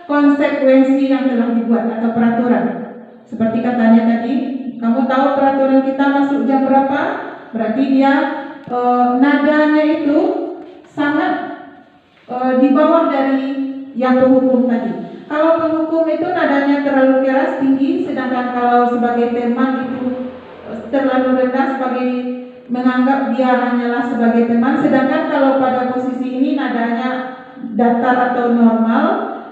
konsekuensi yang telah dibuat atau peraturan. Seperti katanya tadi, kamu tahu peraturan kita masuk jam berapa? Berarti dia nadanya itu sangat di bawah dari yang penghukum tadi. Kalau penghukum itu nadanya terlalu keras tinggi, sedangkan kalau sebagai teman itu terlalu rendah sebagai menganggap dia hanyalah sebagai teman. Sedangkan kalau pada posisi ini nadanya datar atau normal,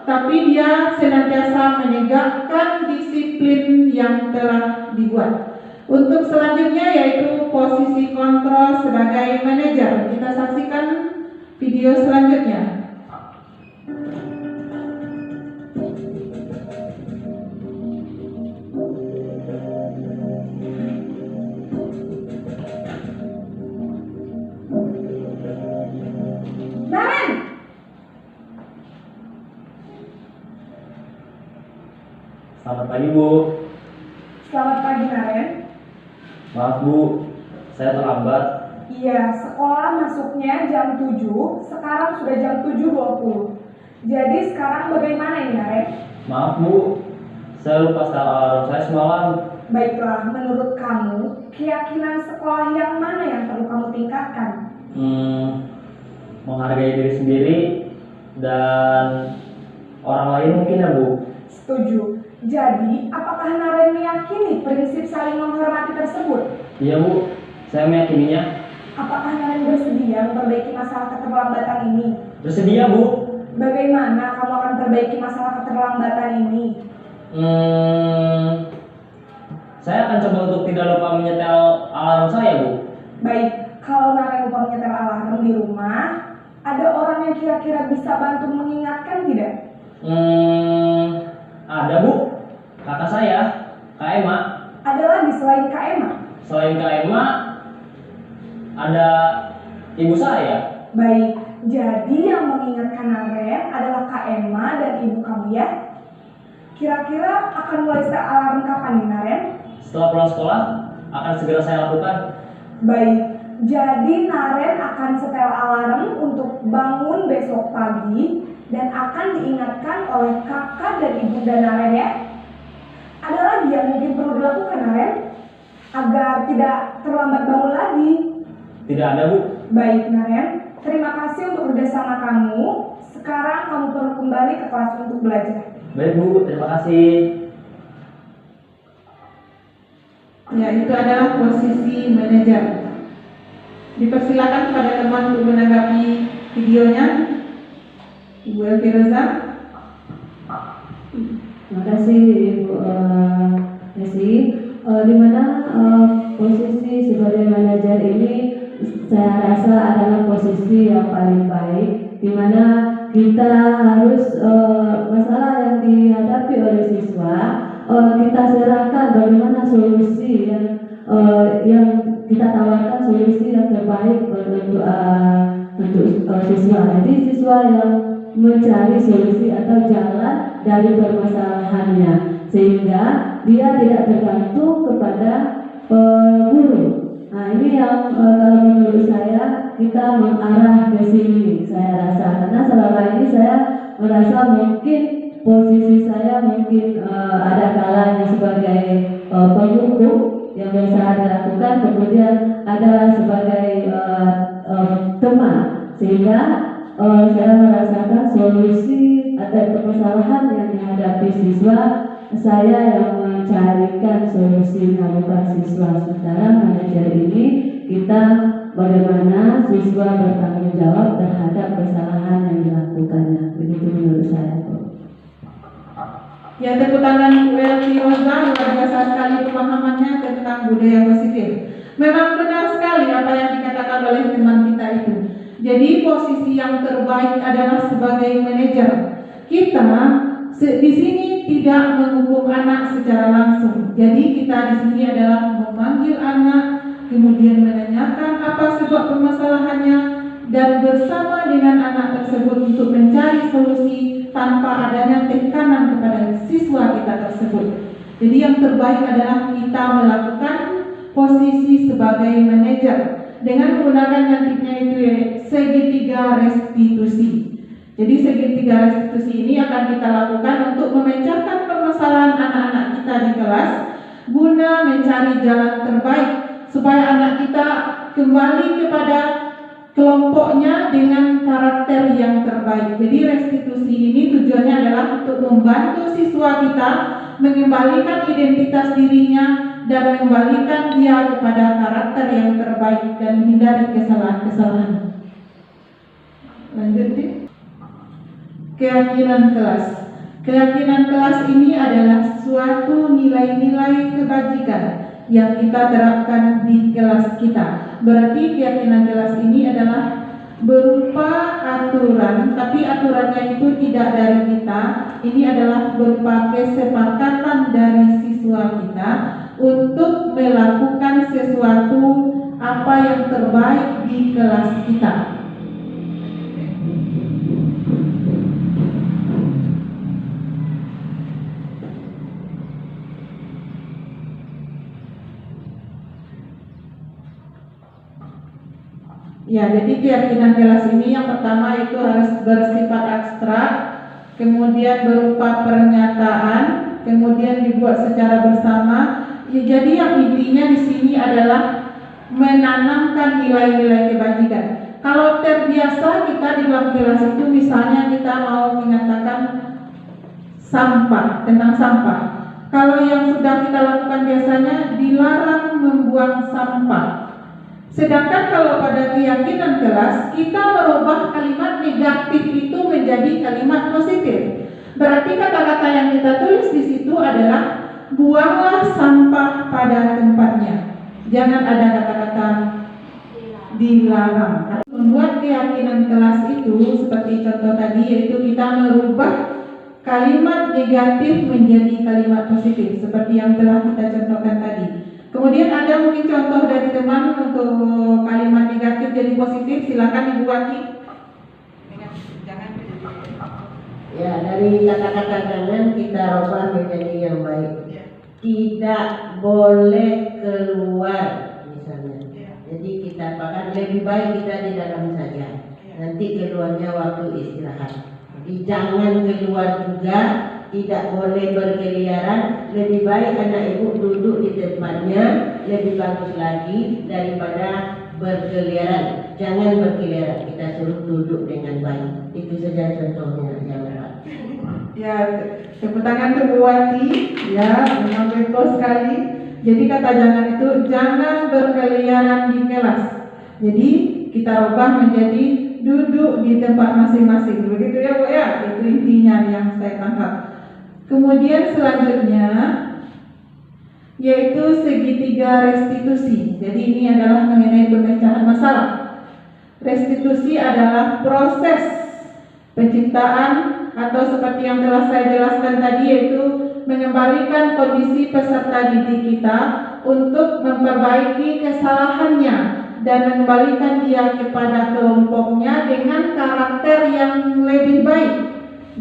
tapi dia senantiasa menegakkan disiplin yang telah dibuat. Untuk selanjutnya yaitu posisi kontrol sebagai manajer. Kita saksikan video selanjutnya. Naren, Selamat pagi Bu. selamat pagi Naren. Maaf Bu, saya terlambat. Iya, sekolah masuknya jam 7, sekarang sudah jam 7.20. Jadi sekarang bagaimana ini Naren? Maaf Bu, saya lupa setel alarm saya semalam. Baiklah, menurut kamu, keyakinan sekolah yang mana yang perlu kamu tingkatkan? Menghargai diri sendiri dan orang lain mungkin ya Bu. Setuju. Jadi, apakah Naren meyakini prinsip saling menghormati tersebut? Iya Bu, saya meyakininya. Apakah Naren bersedia memperbaiki masalah keterlambatan ini? Bersedia Bu. Bagaimana kamu akan perbaiki masalah keterlambatan ini? Saya akan coba untuk tidak lupa menyetel alarm saya Bu. Baik, kalau Naren lupa menyetel alarm di rumah, ada orang yang kira-kira bisa bantu mengingatkan tidak? Ada Bu, kakak saya, Kak Emma. Ada lagi selain Kak Emma? Selain Kak Emma, ada ibu saya. Baik, jadi yang mengingatkan Naren adalah Kak Emma dan ibu kamu ya? Kira-kira akan mulai setel alarm kapan nih Naren? Setelah pulang sekolah, akan segera saya lakukan. Baik, jadi Naren akan setel alarm untuk bangun besok pagi dan akan diingatkan oleh kakak dan ibunda Naren ya. lagi yang mungkin perlu dilakukan, Naren? Agar tidak terlambat bangun lagi. Tidak ada, Bu. Baik, Naren. Terima kasih untuk kerjasama kamu. Sekarang kamu perlu kembali ke kelas untuk belajar. Baik, Bu. Terima kasih. Ya, itu adalah posisi manajer. Dipersilakan kepada teman untuk menanggapi videonya. Ibu Elvira. Terima kasih Ibu Desi. Di mana posisi sebagai manajer ini saya rasa adalah posisi yang paling baik, di mana kita harus masalah yang dihadapi oleh siswa kita serahkan bagaimana solusi yang kita tawarkan solusi yang terbaik untuk siswa. Jadi siswa yang mencari solusi atau jalan dari permasalahannya, sehingga dia tidak tergantung kepada guru. Nah, ini yang kalau menurut saya kita mengarah ke sini, saya rasa, karena selama ini saya merasa mungkin posisi saya mungkin ada kalanya sebagai penghukum yang bisa dilakukan, kemudian ada sebagai teman, sehingga saya merasakan solusi atau permasalahan yang dihadapi siswa, saya yang mencarikan solusinya, bukan siswa. Sementara manajer ini kita bagaimana siswa bertanggung jawab terhadap kesalahan yang dilakukannya. Begitu menurut saya. Ya, tepuk tangan Bu Elvi Rosa, luar biasa sekali pemahamannya tentang budaya positif. Memang benar sekali apa yang dikatakan oleh teman kita itu. Jadi posisi yang terbaik adalah sebagai manajer. Kita di sini tidak menghukum anak secara langsung. Jadi kita di sini adalah memanggil anak, kemudian menanyakan apa sebab permasalahannya, dan bersama dengan anak tersebut untuk mencari solusi tanpa adanya tekanan kepada siswa kita tersebut. Jadi yang terbaik adalah kita melakukan posisi sebagai manajer dengan menggunakan nantinya itu segitiga restitusi. Jadi segitiga restitusi ini akan kita lakukan untuk memecahkan permasalahan anak-anak kita di kelas guna mencari jalan terbaik supaya anak kita kembali kepada kelompoknya dengan karakter yang terbaik. Jadi restitusi ini tujuannya adalah untuk membantu siswa kita mengembalikan identitas dirinya dan mengembalikan dia kepada karakter yang terbaik dan menghindari kesalahan-kesalahan. Lanjut, Dik. Keyakinan kelas. Keyakinan kelas ini adalah suatu nilai-nilai kebajikan yang kita terapkan di kelas kita. Berarti keyakinan kelas ini adalah berupa aturan, tapi aturannya itu tidak dari kita. Ini adalah berupa kesepakatan dari siswa kita untuk melakukan sesuatu apa yang terbaik di kelas kita. Ya, jadi keyakinan kelas ini yang pertama itu harus bersifat abstrak, kemudian berupa pernyataan, kemudian dibuat secara bersama. Ya, jadi yang intinya di sini adalah menanamkan nilai-nilai kebajikan. Kalau terbiasa kita di dalam kelas itu misalnya kita mau mengatakan sampah, tentang sampah. Kalau yang sudah kita lakukan biasanya dilarang membuang sampah. Sedangkan kalau pada keyakinan kelas kita merubah kalimat negatif itu menjadi kalimat positif. Berarti kata-kata yang kita tulis di situ adalah buanglah sampah pada tempatnya. Jangan ada kata-kata dilarang. Membuat keyakinan kelas itu seperti contoh tadi, yaitu kita merubah kalimat negatif menjadi kalimat positif seperti yang telah kita contohkan tadi. Kemudian ada mungkin contoh dari teman untuk kalimat negatif jadi positif, silakan Ibu Waki. Ya, dari kata-kata jangan kita rubah menjadi yang baik. Tidak boleh keluar misalnya. Jadi kita apakan lebih baik kita di dalam saja. Nanti keluarnya waktu istirahat. Jadi jangan keluar juga, tidak boleh berkeliaran. Lebih baik anak ibu duduk di tempatnya, lebih bagus lagi daripada berkeliaran. Jangan berkeliaran, kita suruh duduk dengan baik. Itu saja contohnya yang berat. Ya, tepuk tangan untuk Bu Wati. Ya, memang betul sekali. Jadi kata jangan itu jangan berkeliaran di kelas. Jadi kita ubah menjadi duduk di tempat masing-masing. Begitu ya Bu ya? Itu intinya yang saya tangkap. Kemudian selanjutnya yaitu segitiga restitusi. Jadi ini adalah mengenai pemecahan masalah. Restitusi adalah proses penciptaan atau seperti yang telah saya jelaskan tadi, yaitu mengembalikan kondisi peserta didik kita untuk memperbaiki kesalahannya dan mengembalikan dia kepada kelompoknya dengan karakter yang lebih baik.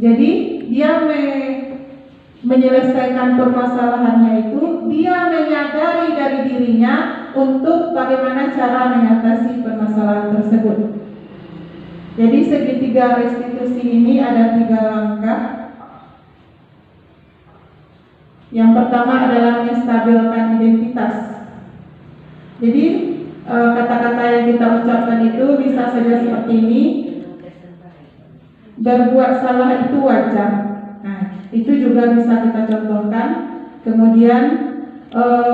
Jadi dia menyelesaikan permasalahannya itu, dia menyadari dari dirinya untuk bagaimana cara mengatasi permasalahan tersebut. Jadi segitiga restitusi ini ada 3 langkah. Yang pertama adalah menstabilkan identitas. Jadi kata-kata yang kita ucapkan itu bisa saja seperti ini: berbuat salah itu wajar. Nah, itu juga bisa kita contohkan. Kemudian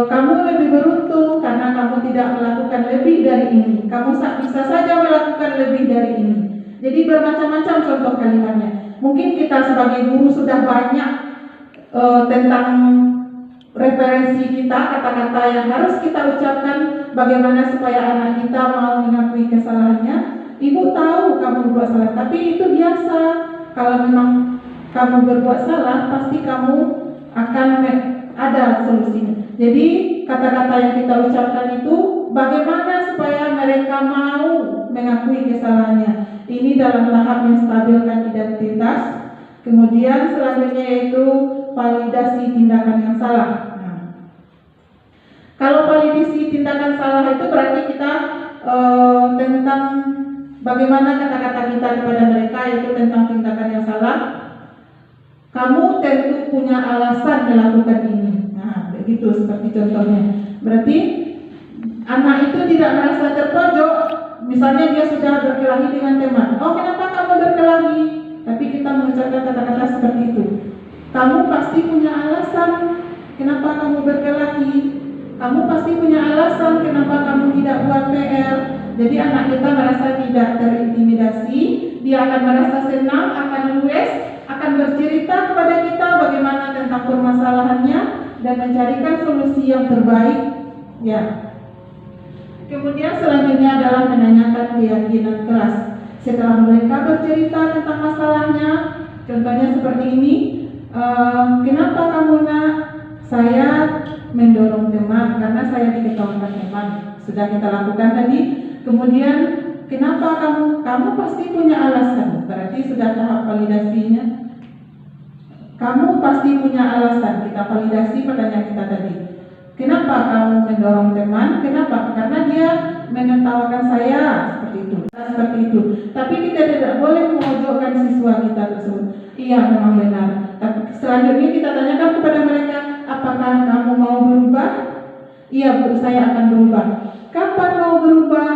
kamu lebih beruntung karena kamu tidak melakukan lebih dari ini. Kamu bisa saja melakukan lebih dari ini. Jadi bermacam-macam contoh kalimatnya. Mungkin kita sebagai guru sudah banyak tentang referensi kita, kata-kata yang harus kita ucapkan bagaimana supaya anak kita mau mengakui kesalahannya. Ibu tahu kamu berbuat salah, tapi itu biasa. Kalau memang kamu berbuat salah, pasti kamu akan ada solusinya. Jadi kata-kata yang kita ucapkan itu bagaimana supaya mereka mau mengakui kesalahannya. Ini dalam tahap menstabilkan identitas. Kemudian selanjutnya yaitu validasi tindakan yang salah. Nah, kalau validasi tindakan salah itu berarti kita tentang bagaimana kata-kata kita kepada mereka, yaitu tentang tindakan yang salah. Kamu tentu punya alasan melakukan ini. Nah, begitu seperti contohnya. Berarti anak itu tidak merasa terpojok. Misalnya dia sudah berkelahi dengan teman. Oh, kenapa kamu berkelahi? Tapi kita mengucapkan kata-kata seperti itu. Kamu pasti punya alasan kenapa kamu berkelahi. Kamu pasti punya alasan kenapa kamu tidak buat PR. Jadi anak kita merasa tidak terintimidasi. Dia akan merasa senang, akan luwes, akan bercerita kepada kita bagaimana tentang permasalahannya dan mencarikan solusi yang terbaik. Ya. Kemudian selanjutnya adalah menanyakan keyakinan kelas. Setelah mereka bercerita tentang masalahnya, contohnya seperti ini, kenapa kamu nak? Saya mendorong teman karena saya diketawakan teman. Sudah kita lakukan tadi. Kemudian kenapa kamu? Kamu pasti punya alasan. Berarti sudah tahap validasinya. Kamu pasti punya alasan. Kita validasi pertanyaan kita tadi. Kenapa kamu mendorong teman? Kenapa? Karena dia menertawakan saya, seperti itu. Seperti itu. Tapi kita tidak boleh memojokkan siswa kita tersebut. Iya, memang benar. Tapi selanjutnya kita tanyakan kepada mereka, apakah kamu mau berubah? Iya Bu, saya akan berubah. Kapan mau berubah?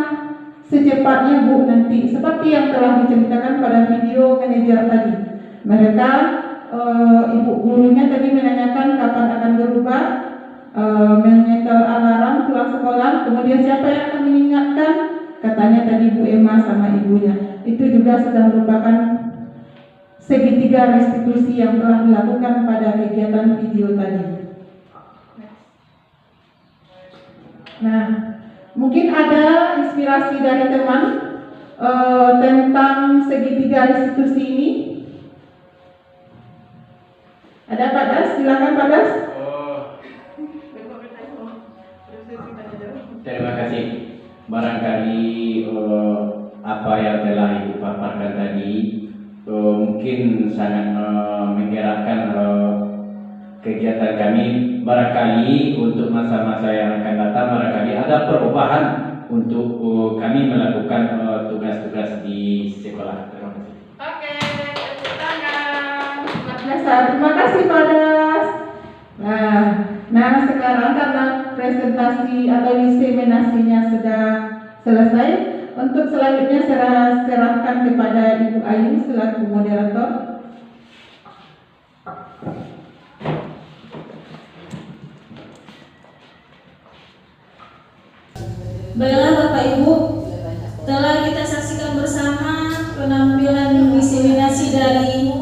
Secepatnya Bu, nanti. Seperti yang telah diceritakan pada video manajer tadi. Mereka, ibu gurunya tadi menanyakan kapan akan berubah. Menyetel alarm pulang sekolah, kemudian siapa yang akan mengingatkan? Katanya tadi Bu Emma sama ibunya. Itu juga sudah merupakan segitiga restitusi yang telah dilakukan pada kegiatan video tadi. Nah, mungkin ada inspirasi dari teman tentang segitiga restitusi ini. Ada Pak Das? Silakan Pak Das. Terima kasih. Barangkali apa yang telah Ibu paparkan tadi mungkin sangat menggerakkan kegiatan kami. Barangkali untuk masa-masa yang akan datang, barangkali ada perubahan untuk kami melakukan tugas-tugas di sekolah. Terima kasih. Oke, tepuk tangan. 14 besar. Terima kasih Padas. Nah sekarang karena presentasi atau diseminasinya sudah selesai, untuk selanjutnya saya serahkan kepada Ibu Ayu selaku moderator. Baiklah Bapak Ibu, telah kita saksikan bersama penampilan diseminasi dari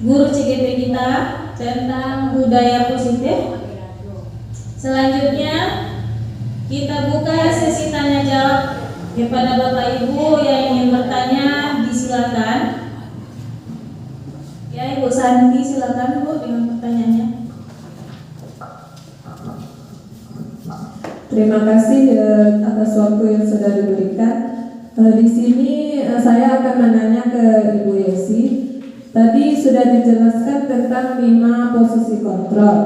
guru CGP kita tentang budaya positif. Selanjutnya kita buka sesi tanya jawab kepada Bapak Ibu yang ingin bertanya, disilakan. Ya Ibu Santi, silakan Bu dengan pertanyaannya. Terima kasih atas waktu yang sudah diberikan. Di sini saya akan menanya ke Ibu Yesi. Tadi sudah dijelaskan tentang 5 posisi kontrol.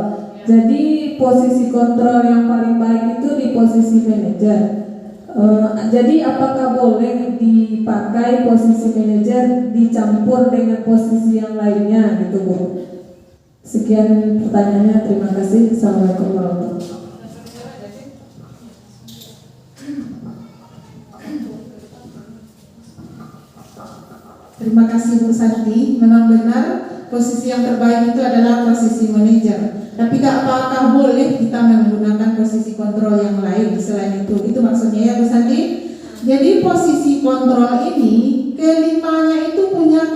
Jadi posisi kontrol yang paling baik itu di posisi manajer. Jadi apakah boleh dipakai posisi manajer dicampur dengan posisi yang lainnya gitu Bu? Sekian pertanyaannya, terima kasih. Assalamualaikum warahmatullahi wabarakatuh. Terima kasih Bu Santi. Memang benar posisi yang terbaik itu adalah posisi manajer. Tapi apakah boleh kita menggunakan posisi kontrol yang lain selain itu? Itu maksudnya ya Bu Santi. Jadi posisi kontrol ini kelimanya itu punya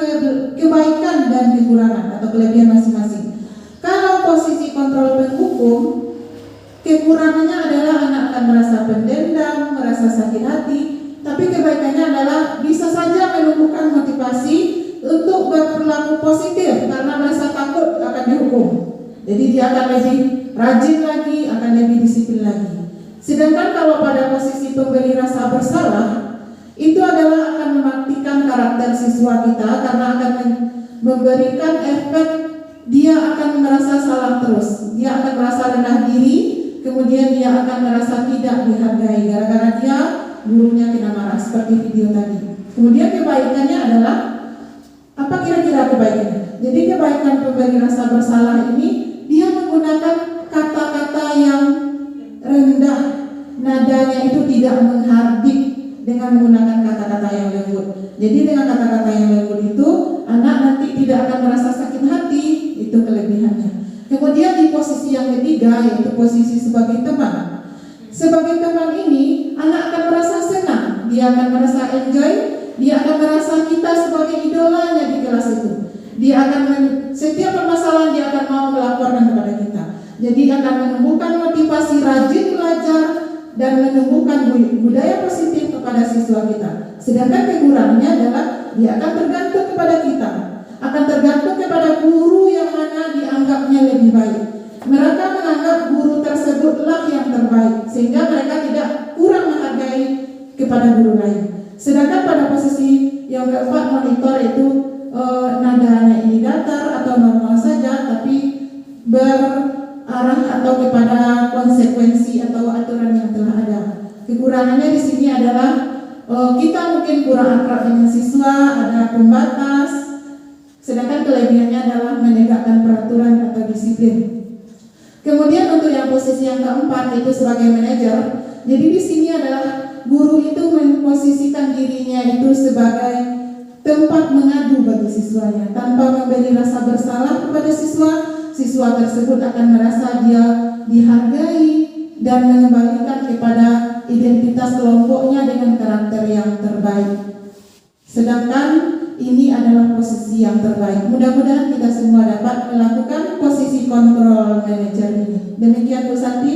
kebaikan dan kekurangan atau kelebihan masing-masing. Kalau posisi kontrol penghukum, kekurangannya adalah anak akan merasa pendendam, merasa sakit hati. Tapi kebaikannya adalah bisa saja menumbuhkan motivasi untuk berperilaku positif karena merasa takut akan dihukum. Jadi dia akan lebih rajin lagi, akan lebih disiplin lagi. Sedangkan kalau pada posisi pemberi rasa bersalah, itu adalah akan mematikan karakter siswa kita karena akan memberikan efek dia akan merasa salah terus. Dia akan merasa rendah diri, kemudian dia akan merasa tidak dihargai gara-gara dia gurunya kena marah seperti video tadi. Kemudian kebaikannya adalah apa kira-kira kebaikannya? Jadi kebaikan pemberi rasa bersalah ini dia menggunakan kata-kata yang rendah, nadanya itu tidak menghardik dengan menggunakan kata-kata yang lembut. Jadi dengan kata-kata yang lembut itu anak nanti tidak akan merasa sakit hati, itu kelebihannya. Kemudian di posisi yang ketiga yaitu posisi sebagai teman. Sebagai teman ini, anak akan merasa senang, dia akan merasa enjoy, dia akan merasa kita sebagai idolanya di kelas itu. Dia akan setiap permasalahan dia akan mau melaporkan kepada kita. Jadi akan menumbuhkan motivasi rajin belajar dan menumbuhkan budaya positif kepada siswa kita. Sedangkan kekurangannya adalah dia akan tergantung kepada kita, akan tergantung kepada guru yang mana dianggapnya lebih baik. Mereka menganggap guru tersebutlah yang terbaik sehingga mereka tidak kurang menghargai kepada guru lain. Sedangkan pada posisi yang keempat monitor itu nadanya ini datar atau normal saja tapi berarah atau kepada konsekuensi atau aturan yang telah ada. Kekurangannya di sini adalah kita mungkin kurang akrab dengan siswa, ada pembatas. Sedangkan kelebihannya adalah menegakkan peraturan atau disiplin. Kemudian untuk yang posisi yang keempat itu sebagai manajer. Jadi di sini adalah guru itu memposisikan dirinya itu sebagai tempat mengadu bagi siswanya. Tanpa memberi rasa bersalah kepada siswa, siswa tersebut akan merasa dia dihargai dan mengembalikan kepada identitas kelompoknya dengan karakter yang terbaik. Sedangkan ini adalah posisi yang terbaik. Mudah-mudahan kita semua dapat melakukan posisi kontrol manajer ini. Demikian Bu Santi.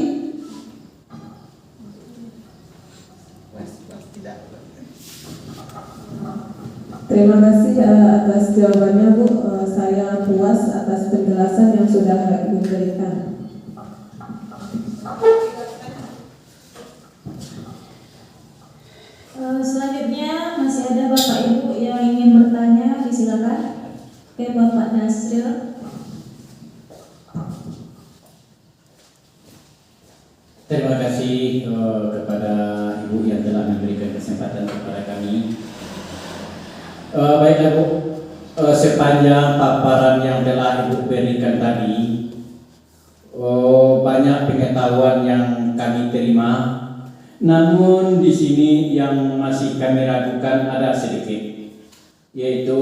Terima kasih atas jawabannya Bu. Saya puas atas penjelasan yang sudah diberikan. Selanjutnya masih ada Bapak Ibu yang ingin bertanya, disilakan. Oke, Bapak Nasril. Terima kasih kepada Ibu yang telah memberikan kesempatan kepada kami. Baiklah Bu, sepanjang paparan yang telah Ibu berikan tadi, banyak pengetahuan yang kami terima. Namun di sini yang masih kami ragukan ada sedikit, yaitu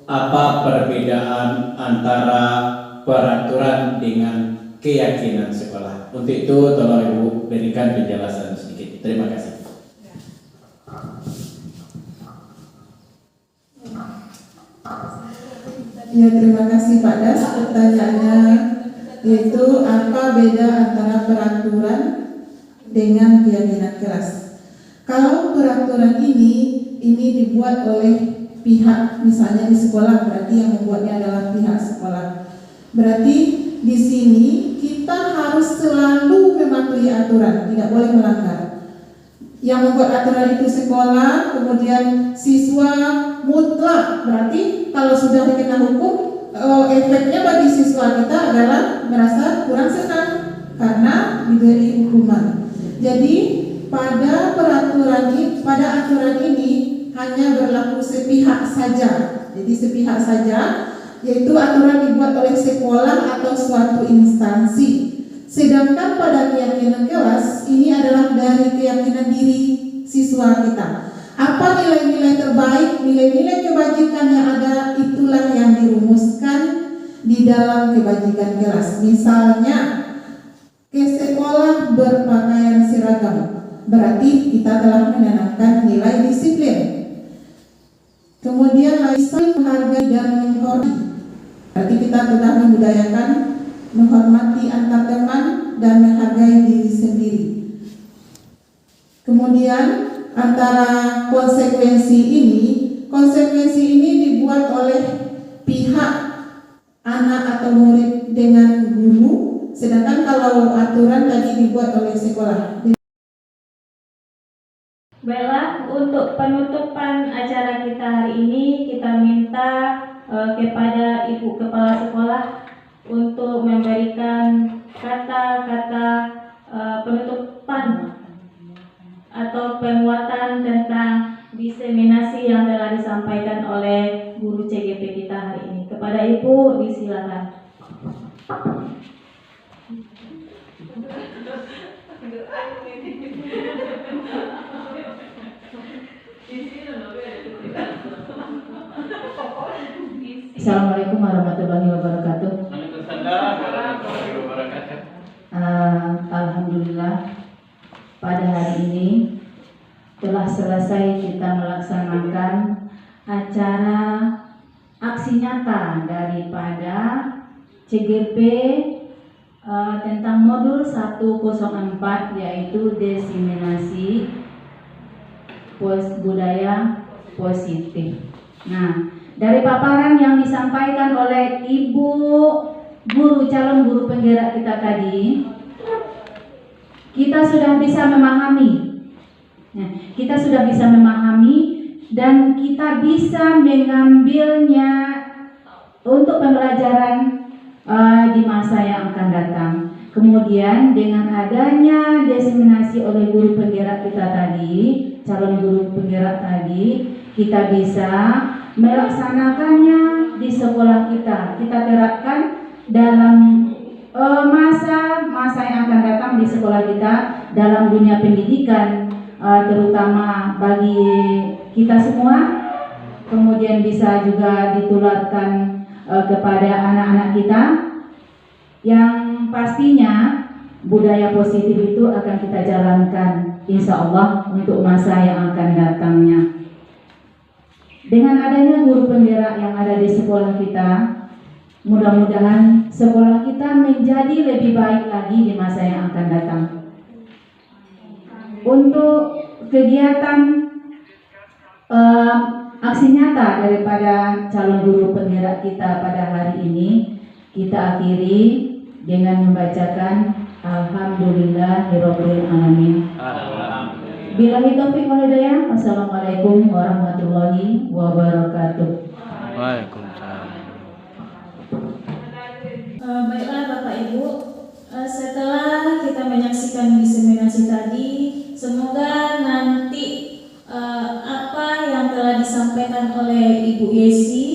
apa perbedaan antara peraturan dengan keyakinan sekolah. Untuk itu tolong Ibu berikan penjelasan sedikit. Terima kasih. Ya, terima kasih Pak Das. Pertanyaannya yaitu apa beda antara peraturan dengan keyakinan kelas. Kalau peraturan ini dibuat oleh pihak, misalnya di sekolah, berarti yang membuatnya adalah pihak sekolah. Berarti di sini kita harus selalu mematuhi aturan, tidak boleh melanggar. Yang membuat aturan itu sekolah, kemudian siswa mutlak. Berarti kalau sudah dikena hukum, efeknya bagi siswa kita adalah merasa kurang senang karena diberi hukuman. Jadi pada aturan ini hanya berlaku sepihak saja. Jadi sepihak saja, yaitu aturan dibuat oleh sekolah atau suatu instansi. Sedangkan pada keyakinan kelas ini adalah dari keyakinan diri siswa kita. Apa nilai-nilai terbaik, nilai-nilai kebajikan yang ada, itulah yang dirumuskan di dalam kebajikan kelas. Misalnya ke sekolah berpakaian seragam, berarti kita telah menanamkan nilai disiplin. Kemudian saling menghargai dan menghormati, berarti kita telah membudayakan menghormati antar teman dan menghargai diri sendiri. Kemudian antara konsekuensi ini dibuat oleh pihak anak atau murid dengan guru, sedangkan kalau aturan tadi dibuat oleh sekolah. Baiklah, untuk penutupan acara kita hari ini, kita minta kepada Ibu Kepala Sekolah untuk memberikan kata-kata penutupan atau penguatan tentang diseminasi yang telah disampaikan oleh guru CGP kita hari ini. Kepada Ibu, disilakan. Assalamualaikum warahmatullahi wabarakatuh. Alhamdulillah, pada hari ini telah selesai kita melaksanakan acara aksi nyata daripada CGP tentang modul 104, yaitu diseminasi budaya positif. Nah, dari paparan yang disampaikan oleh Ibu Guru, calon guru penggerak kita tadi, kita sudah bisa memahami. Nah, kita sudah bisa memahami dan kita bisa mengambilnya untuk pembelajaran di masa yang akan datang. Kemudian dengan adanya diseminasi oleh guru penggerak kita tadi, calon guru penggerak tadi, kita bisa melaksanakannya di sekolah kita. Kita terapkan dalam masa yang akan datang di sekolah kita, dalam dunia pendidikan, terutama bagi kita semua. Kemudian bisa juga ditularkan kepada anak-anak kita, yang pastinya budaya positif itu akan kita jalankan insya Allah untuk masa yang akan datangnya. Dengan adanya guru penggerak yang ada di sekolah kita, mudah-mudahan sekolah kita menjadi lebih baik lagi di masa yang akan datang. Untuk kegiatan aksi nyata daripada calon guru penggerak kita pada hari ini, kita akhiri dengan membacakan Alhamdulillahirabbil alamin. Billahi taufiq wal hidayah. Wassalamualaikum warahmatullahi wabarakatuh. Waalaikumsalam. Baiklah Bapak Ibu, setelah kita menyaksikan diseminasi tadi, semoga nanti apa yang telah disampaikan oleh Ibu Yesi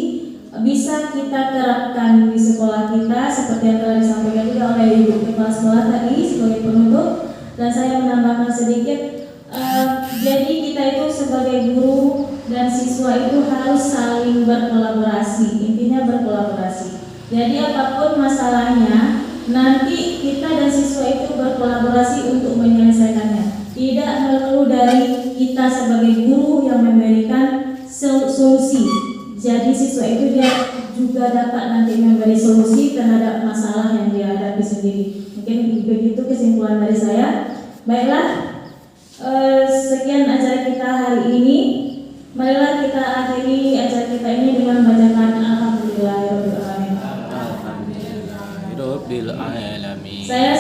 seperti yang telah disampaikan juga oleh Ibu Kepala Sekolah tadi sebagai penutup, dan saya menambahkan sedikit. Jadi kita itu sebagai guru dan siswa itu harus saling berkolaborasi, intinya berkolaborasi. Jadi apapun masalahnya, nanti kita dan siswa itu berkolaborasi untuk menyelesaikannya. Tidak melulu dari kita sebagai guru yang memberikan solusi. Jadi siswa itu dia juga dapat nanti memberi solusi terhadap masalah yang dia hadapi sendiri. Mungkin begitu kesimpulan dari saya. Baiklah. Sekian acara kita hari ini. Marilah kita akhiri acara kita ini dengan membacakan Alhamdulillahirobbilalamin. Alhamdulillahirobbilalamin. Saya